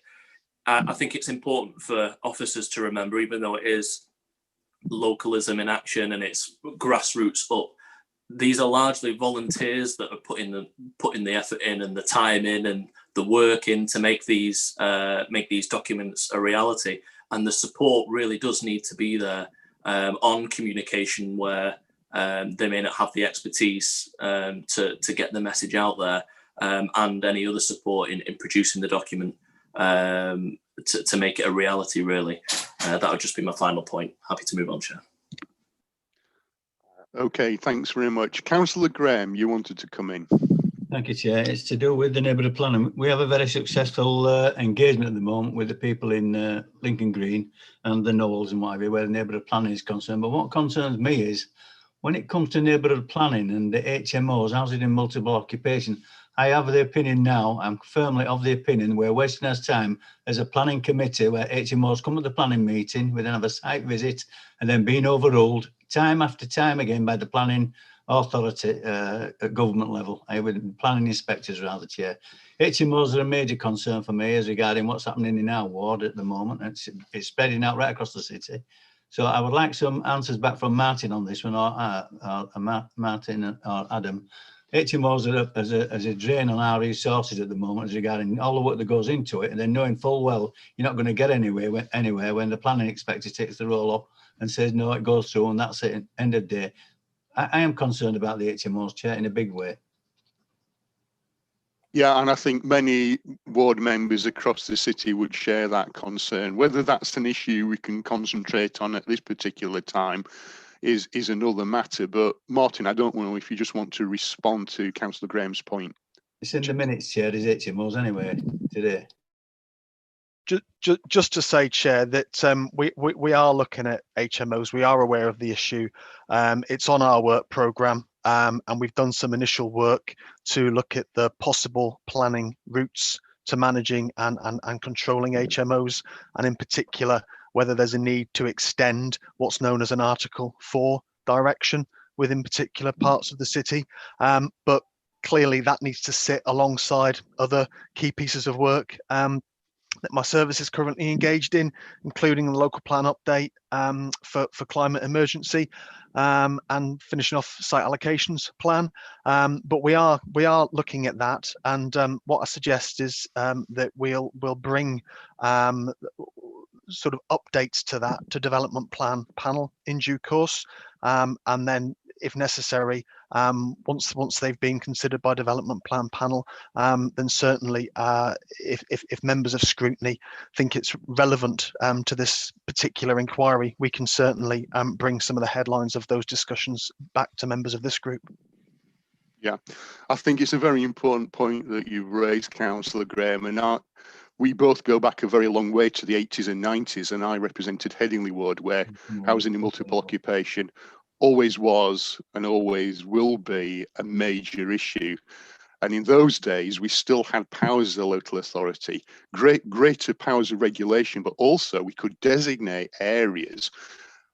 I think it's important for officers to remember, even though it is localism in action and it's grassroots up, these are largely volunteers that are putting the effort in and the time in and the work in to make these documents a reality. And the support really does need to be there on communication where they may not have the expertise to get the message out there, and any other support in producing the document to make it a reality, really. That would just be my final point. Happy to move on, Chair. Okay, thanks very much. Councillor Graham, you wanted to come in. Thank you, Chair. It's to do with the neighbourhood planning. We have a very successful engagement at the moment with the people in Lincoln Green and the Knolls and whatever, where the neighbourhood planning is concerned. But what concerns me is when it comes to neighbourhood planning and the HMOs, housing in multiple occupation, I have the opinion now, I'm firmly of the opinion we're wasting our time as a planning committee where HMOs come to the planning meeting, we then have a site visit and then being overruled time after time again by the planning authority at government level, with planning inspectors rather, Chair. HMOs are a major concern for me as regarding what's happening in our ward at the moment. It's spreading out right across the city. So I would like some answers back from Martin on this one, or Martin or Adam. HMOs are as a drain on our resources at the moment as regarding all the work that goes into it, and then knowing full well you're not going to get anywhere when the planning inspector takes the roll up and says no, it goes through and that's it, end of day. I am concerned about the HMOs, Chair, in a big way. Yeah, and I think many ward members across the city would share that concern. Whether that's an issue we can concentrate on at this particular time is another matter. But Martin, I don't know if you just want to respond to Councillor Graham's point. It's in the minutes, Chair, is HMOs anyway today. Just to say, Chair, that we are looking at HMOs. We are aware of the issue. It's on our work programme, and we've done some initial work to look at the possible planning routes to managing and controlling HMOs, and in particular whether there's a need to extend what's known as an Article 4 direction within particular parts of the city. But clearly that needs to sit alongside other key pieces of work that my service is currently engaged in, including the local plan update for climate emergency and finishing off site allocations plan. But we are looking at that, and what I suggest is that we'll bring sort of updates to that to development plan panel in due course, and then if necessary, once they've been considered by development plan panel, then certainly if members of Scrutiny think it's relevant to this particular inquiry, we can certainly bring some of the headlines of those discussions back to members of this group. Yeah, I think it's a very important point that you've raised, Councillor Graham, and we both go back a very long way to the 80s and 90s, and I represented Headingley Ward, where housing in multiple occupation always was and always will be a major issue. And in those days, we still had powers as a local authority, greater powers of regulation, but also we could designate areas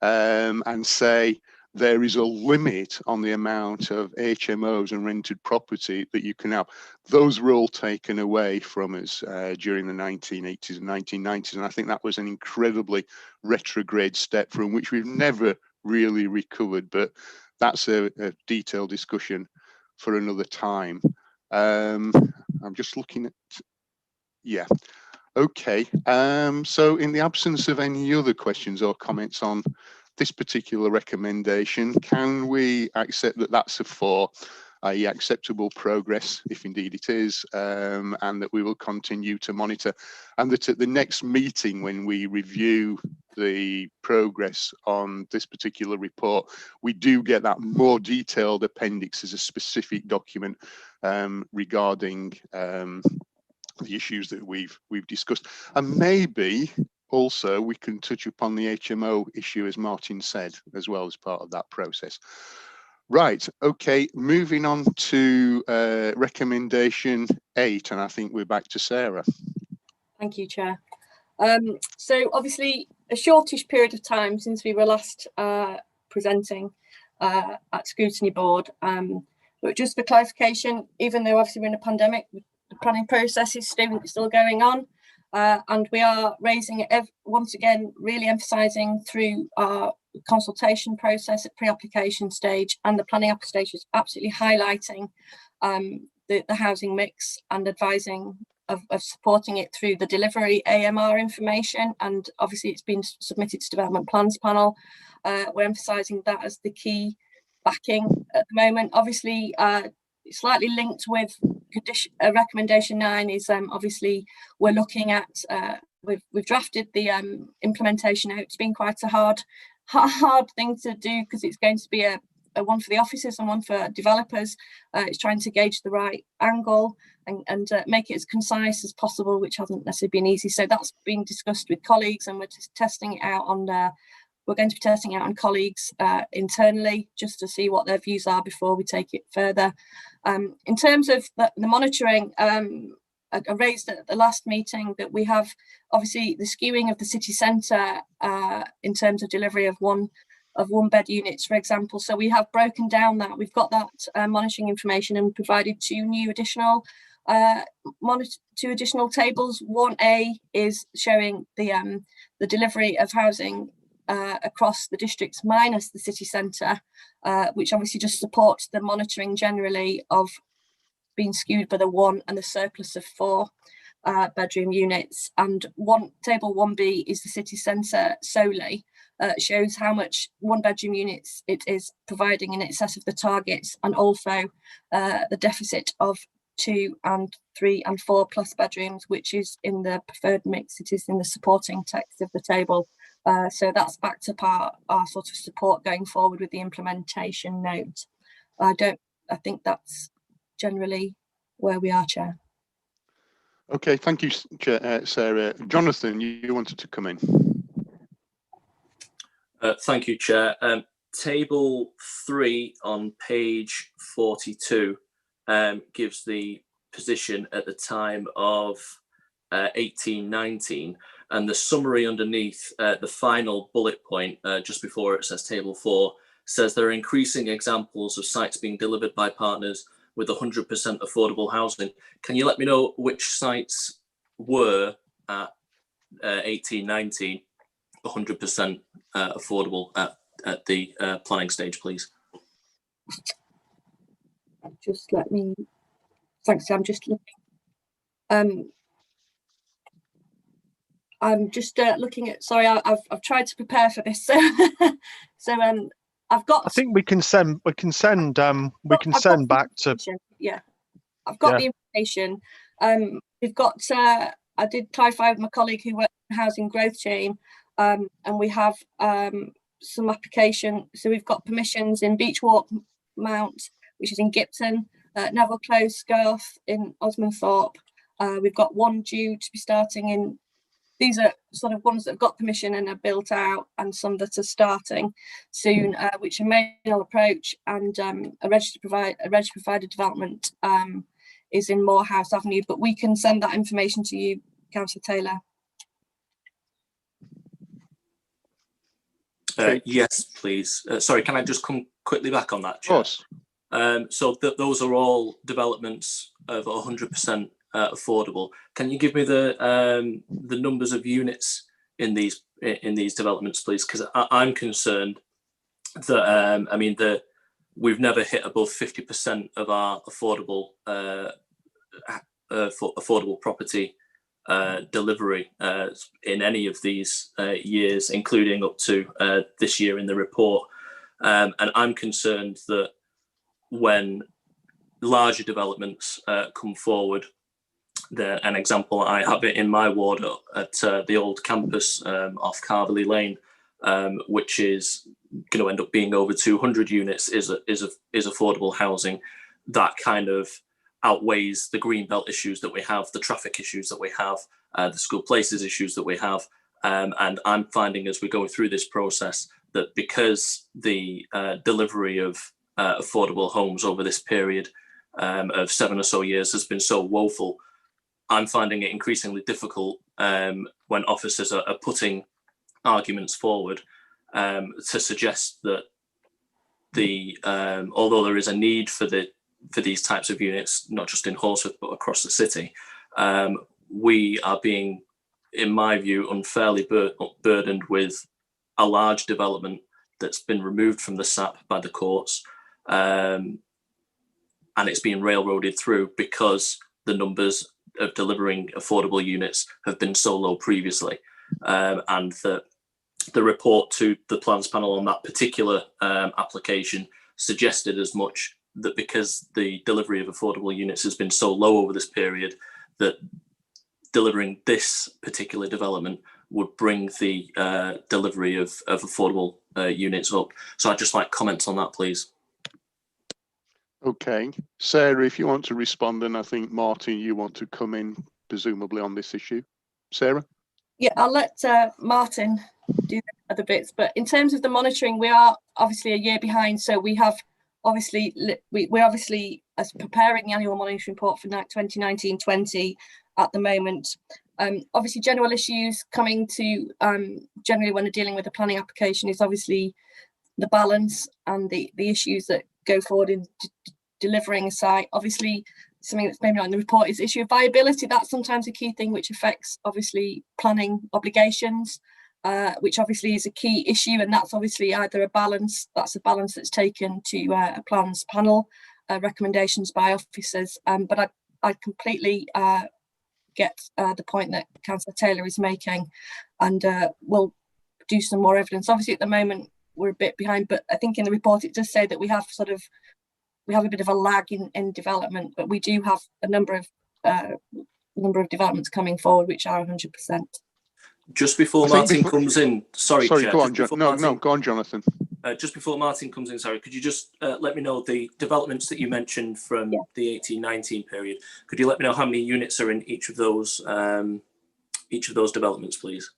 and say there is a limit on the amount of HMOs and rented property that you can have. Those were all taken away from us during the 1980s and 1990s. And I think that was an incredibly retrograde step from which we've never really recovered, but that's a detailed discussion for another time. I'm just looking at, yeah, okay. So in the absence of any other questions or comments on this particular recommendation, can we accept that that's a 4, i.e. acceptable progress, if indeed it is, and that we will continue to monitor, and that at the next meeting when we review the progress on this particular report, we do get that more detailed appendix as a specific document regarding the issues that we've discussed. And maybe also we can touch upon the HMO issue, as Martin said, as well as part of that process. Right, okay, moving on to recommendation 8, and I think we're back to Sarah. Thank you, Chair. So obviously a shortish period of time since we were last presenting at Scrutiny Board, but just for clarification, even though obviously we're in a pandemic, the planning process is still going on, and we are raising it once again, really emphasising through our consultation process at pre-application stage and the planning application is absolutely highlighting the housing mix and advising of supporting it through the delivery AMR information, and obviously it's been submitted to development plans panel. We're emphasising that as the key backing at the moment. Obviously slightly linked with recommendation 9 is obviously we're looking at we've drafted the implementation out. It's been quite a hard thing to do because it's going to be a one for the officers and one for developers. It's trying to gauge the right angle and make it as concise as possible, which hasn't necessarily been easy. So that's been discussed with colleagues, and we're just testing it out on we're going to be testing it out on colleagues internally just to see what their views are before we take it further. In terms of the monitoring, I raised at the last meeting that we have obviously the skewing of the city centre in terms of delivery of one bed units, for example. So we have broken down that. We've got that monitoring information and provided two additional tables. 1A is showing the delivery of housing across the districts minus the city centre, which obviously just supports the monitoring generally of being skewed by the 1 and the surplus of 4 bedroom units. And table 1B is the city centre solely. Shows how much 1 bedroom units it is providing in excess of the targets, and also the deficit of 2 and 3 and 4 plus bedrooms, which is in the preferred mix. It is in the supporting text of the table. So that's backed up our sort of support going forward with the implementation note. I think that's generally where we are, Chair. Okay, thank you, Sarah. Jonathan, you wanted to come in. Thank you, Chair. Table 3 on page 42 gives the position at the time of 1819. And the summary underneath the final bullet point, just before it says table 4, says there are increasing examples of sites being delivered by partners with 100% affordable housing. Can you let me know which sites were at 1819 100% affordable at the planning stage, please? Just let me, thanks, I'm just looking. I'm just looking at, sorry, I've tried to prepare for this. So, I've got. I think we can send back to. Yeah, I've got the information. We've got. I did clarify with my colleague who works in the housing growth team, and we have some application. So we've got permissions in Beechwalk Mount, which is in Gipton, Neville Close, Scarth in Osmonthorpe. We've got one due to be starting in. These are sort of ones that have got permission and are built out, and some that are starting soon, which are manual approach, and a registered provider development is in Morehouse Avenue. But we can send that information to you, Councillor Taylor. Yes, please. Sorry, can I just come quickly back on that, Chair? Of course. So those are all developments of 100% affordable. Can you give me the numbers of units in these developments, please? Because I'm concerned that I mean we've never hit above 50% of our affordable affordable property delivery in any of these years, including up to this year in the report. And I'm concerned that when larger developments come forward, an example, I have it in my ward at the old campus off Carverley Lane, which is going to end up being over 200 units, is affordable housing. That kind of outweighs the greenbelt issues that we have, the traffic issues that we have, the school places issues that we have. And I'm finding as we're going through this process that because the delivery of affordable homes over this period of 7 or so years has been so woeful, I'm finding it increasingly difficult when officers are putting arguments forward to suggest that although there is a need for these types of units, not just in Horsforth but across the city, we are being, in my view, unfairly burdened with a large development that's been removed from the SAP by the courts, and it's being railroaded through because the numbers of delivering affordable units have been so low previously, and the report to the plans panel on that particular application suggested as much, that because the delivery of affordable units has been so low over this period, that delivering this particular development would bring the delivery of affordable units up. So I'd just like comments on that, please. Okay, Sarah, if you want to respond, and I think Martin, you want to come in presumably on this issue. Sarah? Yeah, I'll let Martin do the other bits, but in terms of the monitoring, we are obviously a year behind, so we have obviously, we're obviously as preparing the annual monitoring report for 2019-20 at the moment. Obviously general issues coming to generally when we're dealing with a planning application is obviously the balance and the issues that go forward in delivering a site. Obviously something that's maybe not in the report is issue of viability. That's sometimes a key thing which affects obviously planning obligations, which obviously is a key issue, and that's obviously either a balance that's taken to a plans panel, recommendations by officers, but I completely get the point that Councillor Taylor is making, and we'll do some more evidence. Obviously at the moment we're a bit behind, but I think in the report it does say that we have a bit of a lag in development, but we do have a number of developments coming forward which are 100%. Just before Martin comes in, sorry, Chair, go on, go on, Jonathan. Just before Martin comes in, sorry, could you just let me know the developments that you mentioned from the 18-19 period? Could you let me know how many units are in each of those developments, please?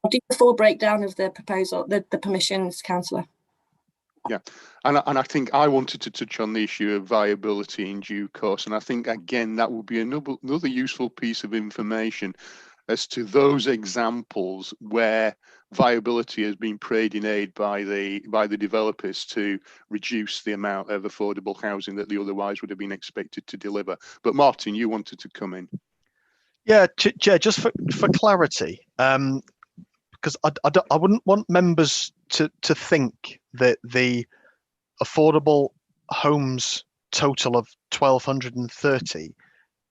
I'll do the full breakdown of the proposal, the permissions, Councillor. Yeah, and I think I wanted to touch on the issue of viability in due course, and I think again that would be another useful piece of information as to those examples where viability has been prayed in aid by the developers to reduce the amount of affordable housing that they otherwise would have been expected to deliver. But Martin, you wanted to come in. Yeah, Chair, just for clarity, because I wouldn't want members to think that the affordable homes total of 1,230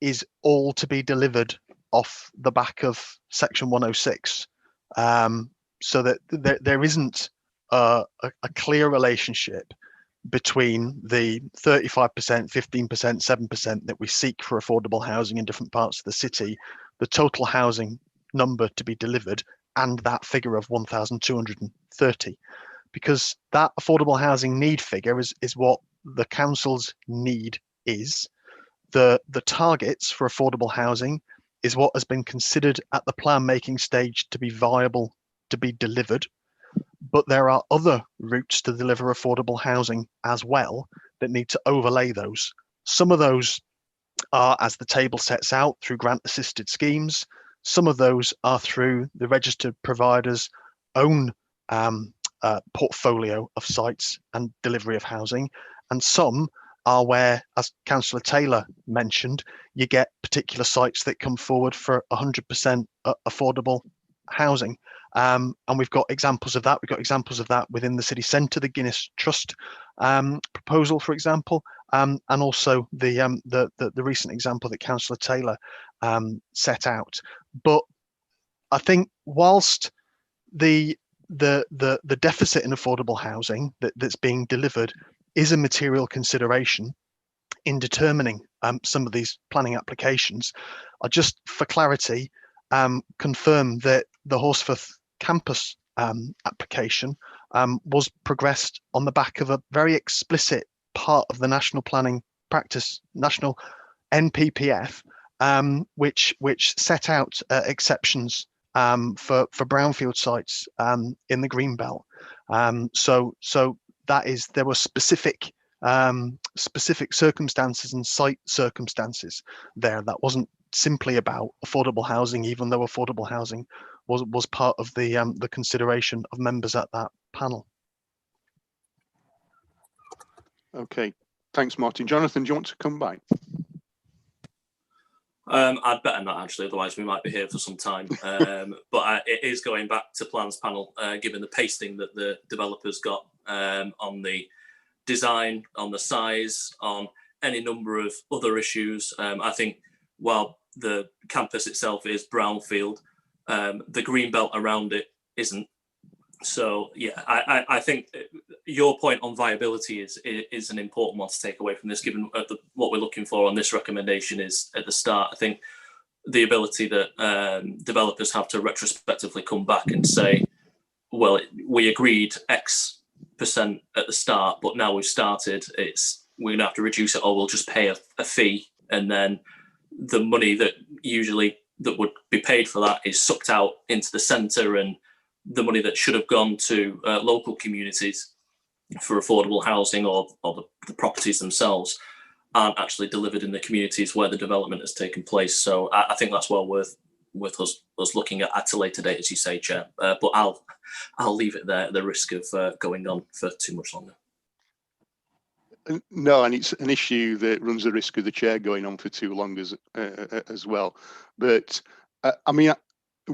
is all to be delivered off the back of Section 106, so that there isn't a clear relationship between the 35%, 15%, 7% that we seek for affordable housing in different parts of the city, the total housing number to be delivered, and that figure of 1,230. Because that affordable housing need figure is what the council's need is. The targets for affordable housing is what has been considered at the plan making stage to be viable to be delivered. But there are other routes to deliver affordable housing as well that need to overlay those. Some of those are, as the table sets out, through grant assisted schemes. Some of those are through the registered provider's own portfolio of sites and delivery of housing. And some are where, as Councillor Taylor mentioned, you get particular sites that come forward for 100% affordable housing. And we've got examples of that. We've got examples of that within the city centre, the Guinness Trust proposal, for example, and also the recent example that Councillor Taylor set out. But I think whilst the deficit in affordable housing that's being delivered is a material consideration in determining some of these planning applications, I just, for clarity, confirm that the Horsforth campus application was progressed on the back of a very explicit part of the national planning practice, national NPPF, which set out exceptions for brownfield sites in the Greenbelt. So that is, there were specific circumstances and site circumstances there. That wasn't simply about affordable housing, even though affordable housing was part of the consideration of members at that panel. Okay, thanks, Martin. Jonathan, do you want to come back? I'd better not, actually, otherwise we might be here for some time. But it is going back to plans panel, given the pasting that the developers got on the design, on the size, on any number of other issues. I think while the campus itself is brownfield, the green belt around it isn't. So yeah, I think your point on viability is an important one to take away from this, given what we're looking for on this recommendation is at the start. I think the ability that developers have to retrospectively come back and say, well, we agreed X % at the start, but now we've started, we're gonna have to reduce it, or we'll just pay a fee, and then the money that would be paid for that is sucked out into the centre, and the money that should have gone to local communities for affordable housing or the properties themselves aren't actually delivered in the communities where the development has taken place. So I think that's well worth us looking at a later date, as you say, Chair. But I'll leave it there at the risk of going on for too much longer. No, and it's an issue that runs the risk of the chair going on for too long as well. But I mean,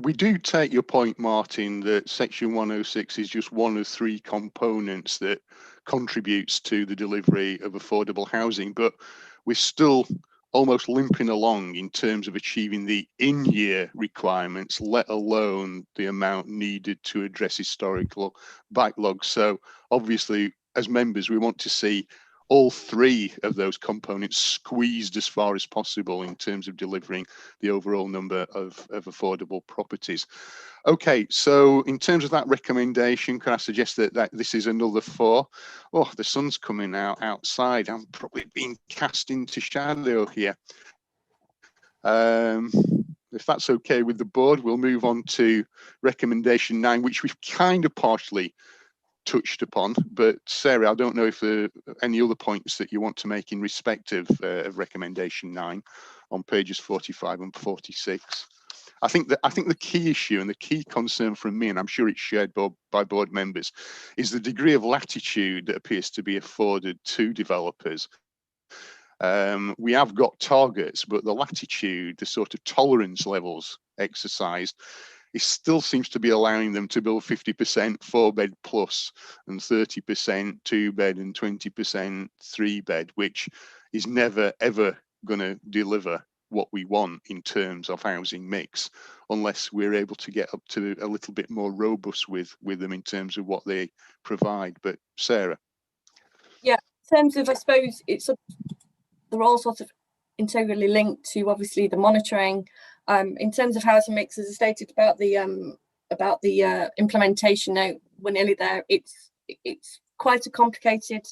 we do take your point, Martin, that Section 106 is just one of 3 components that contributes to the delivery of affordable housing, but we're still almost limping along in terms of achieving the in-year requirements, let alone the amount needed to address historical backlogs. So obviously, as members, we want to see all 3 of those components squeezed as far as possible in terms of delivering the overall number of affordable properties. Okay, so in terms of that recommendation, can I suggest that this is another 4? Oh, the sun's coming out outside. I'm probably being cast into shadow here. If that's okay with the board, we'll move on to recommendation 9, which we've kind of partially touched upon, but Sarah, I don't know if there are any other points that you want to make in respect of recommendation 9 on pages 45 and 46. I think the key issue and the key concern from me, and I'm sure it's shared by board members, is the degree of latitude that appears to be afforded to developers. We have got targets, but the latitude, the sort of tolerance levels exercised, it still seems to be allowing them to build 50% 4-bed plus and 30% 2-bed and 20% 3-bed, which is never ever going to deliver what we want in terms of housing mix, unless we're able to get up to a little bit more robust with them in terms of what they provide. But Sarah. Yeah, in terms of, I suppose they're all sort of integrally linked to obviously the monitoring. In terms of housing mix, as I stated about the implementation note, we're nearly there. It's quite a complicated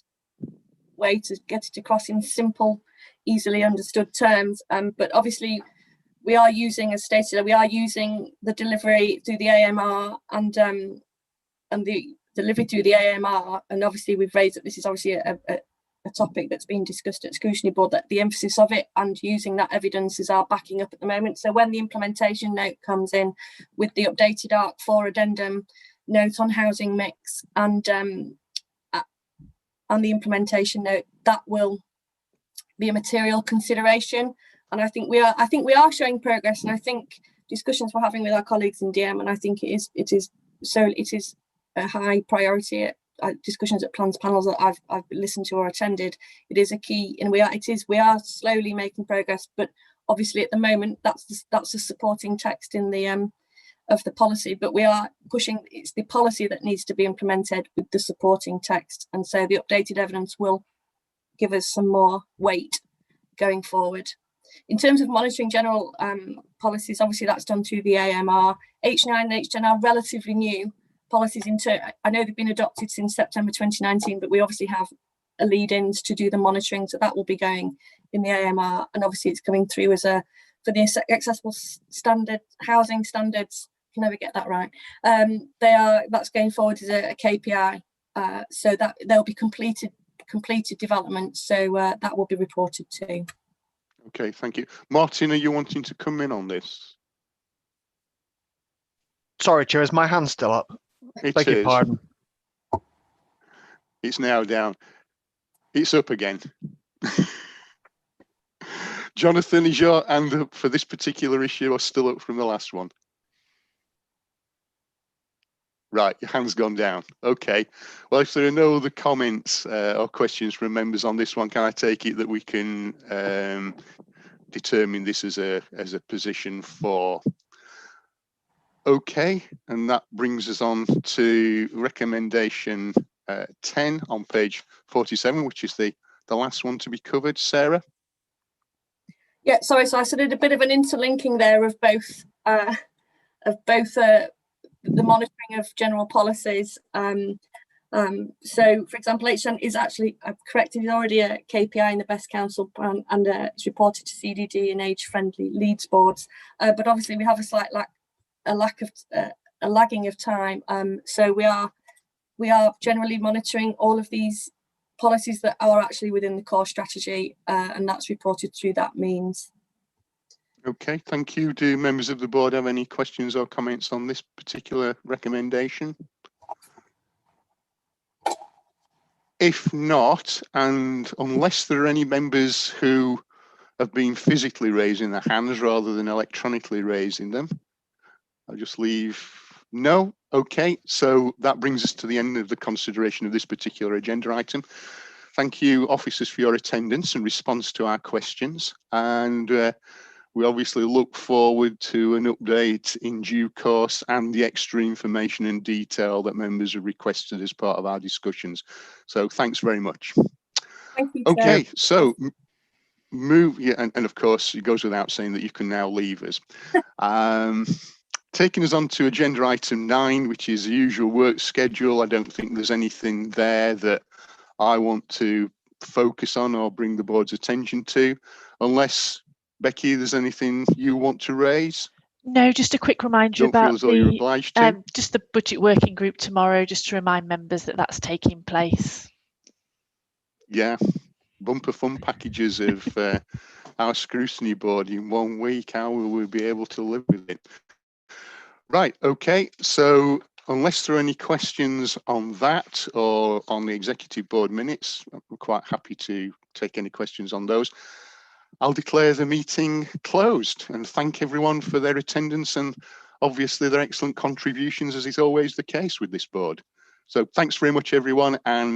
way to get it across in simple, easily understood terms. But obviously, we are using, as stated, we are using the delivery through the AMR and the delivery through the AMR. And obviously, we've raised that this is obviously a topic that's been discussed at Scrutiny Board, that the emphasis of it and using that evidence is our backing up at the moment. So when the implementation note comes in with the updated ARC4 addendum note on housing mix and the implementation note, that will be a material consideration. And I think we are showing progress, and I think discussions we're having with our colleagues in DM, and I think it is a high priority at discussions at plans panels that I've listened to or attended. It is a key, and we are slowly making progress, but obviously at the moment that's the supporting text in the of the policy, but we are pushing. It's the policy that needs to be implemented with the supporting text, and so the updated evidence will give us some more weight going forward. In terms of monitoring general policies, obviously that's done through the AMR. H9 and H10 are relatively new policies. I know they've been adopted since September 2019, but we obviously have a lead-ins to do the monitoring, so that will be going in the AMR, and obviously it's coming through as for the accessible standard housing standards. I can never get that right. That's going forward as a KPI, so that there'll be completed development, so that will be reported too. Okay, thank you. Martin, are you wanting to come in on this? Sorry, Chair, is my hand still up? Beg your pardon. It's now down. It's up again. Jonathan, is your hand up for this particular issue or still up from the last one? Right, your hand's gone down. Okay. Well, if there are no other comments or questions from members on this one, can I take it that we can determine this as a position for? Okay, and that brings us on to recommendation 10 on page 47, which is the last one to be covered. Sarah? Yeah, sorry, so I sort of did a bit of an interlinking there of both the monitoring of general policies. So, for example, H10 is actually, I've corrected, is already a KPI in the Best Council plan, and it's reported to CDD and age-friendly Leeds boards. But obviously, we have a slight lagging of time. So we are generally monitoring all of these policies that are actually within the core strategy, and that's reported through that means. Okay, thank you. Do members of the board have any questions or comments on this particular recommendation? If not, and unless there are any members who have been physically raising their hands rather than electronically raising them, I'll just leave. No? Okay, so that brings us to the end of the consideration of this particular agenda item. Thank you, officers, for your attendance and response to our questions. And we obviously look forward to an update in due course and the extra information and detail that members have requested as part of our discussions. So thanks very much. Thank you, okay, Chair. so and of course it goes without saying that you can now leave us. Taking us on to agenda item 9, which is the usual work schedule. I don't think there's anything there that I want to focus on or bring the board's attention to, unless Becky, there's anything you want to raise? No, just a quick reminder about just the budget working group tomorrow, just to remind members that that's taking place. Yeah, bumper fun packages of our scrutiny board in 1 week. How will we be able to live with it? Right, okay, so unless there are any questions on that or on the executive board minutes, I'm quite happy to take any questions on those. I'll declare the meeting closed and thank everyone for their attendance and obviously their excellent contributions, as is always the case with this board. So thanks very much, everyone, and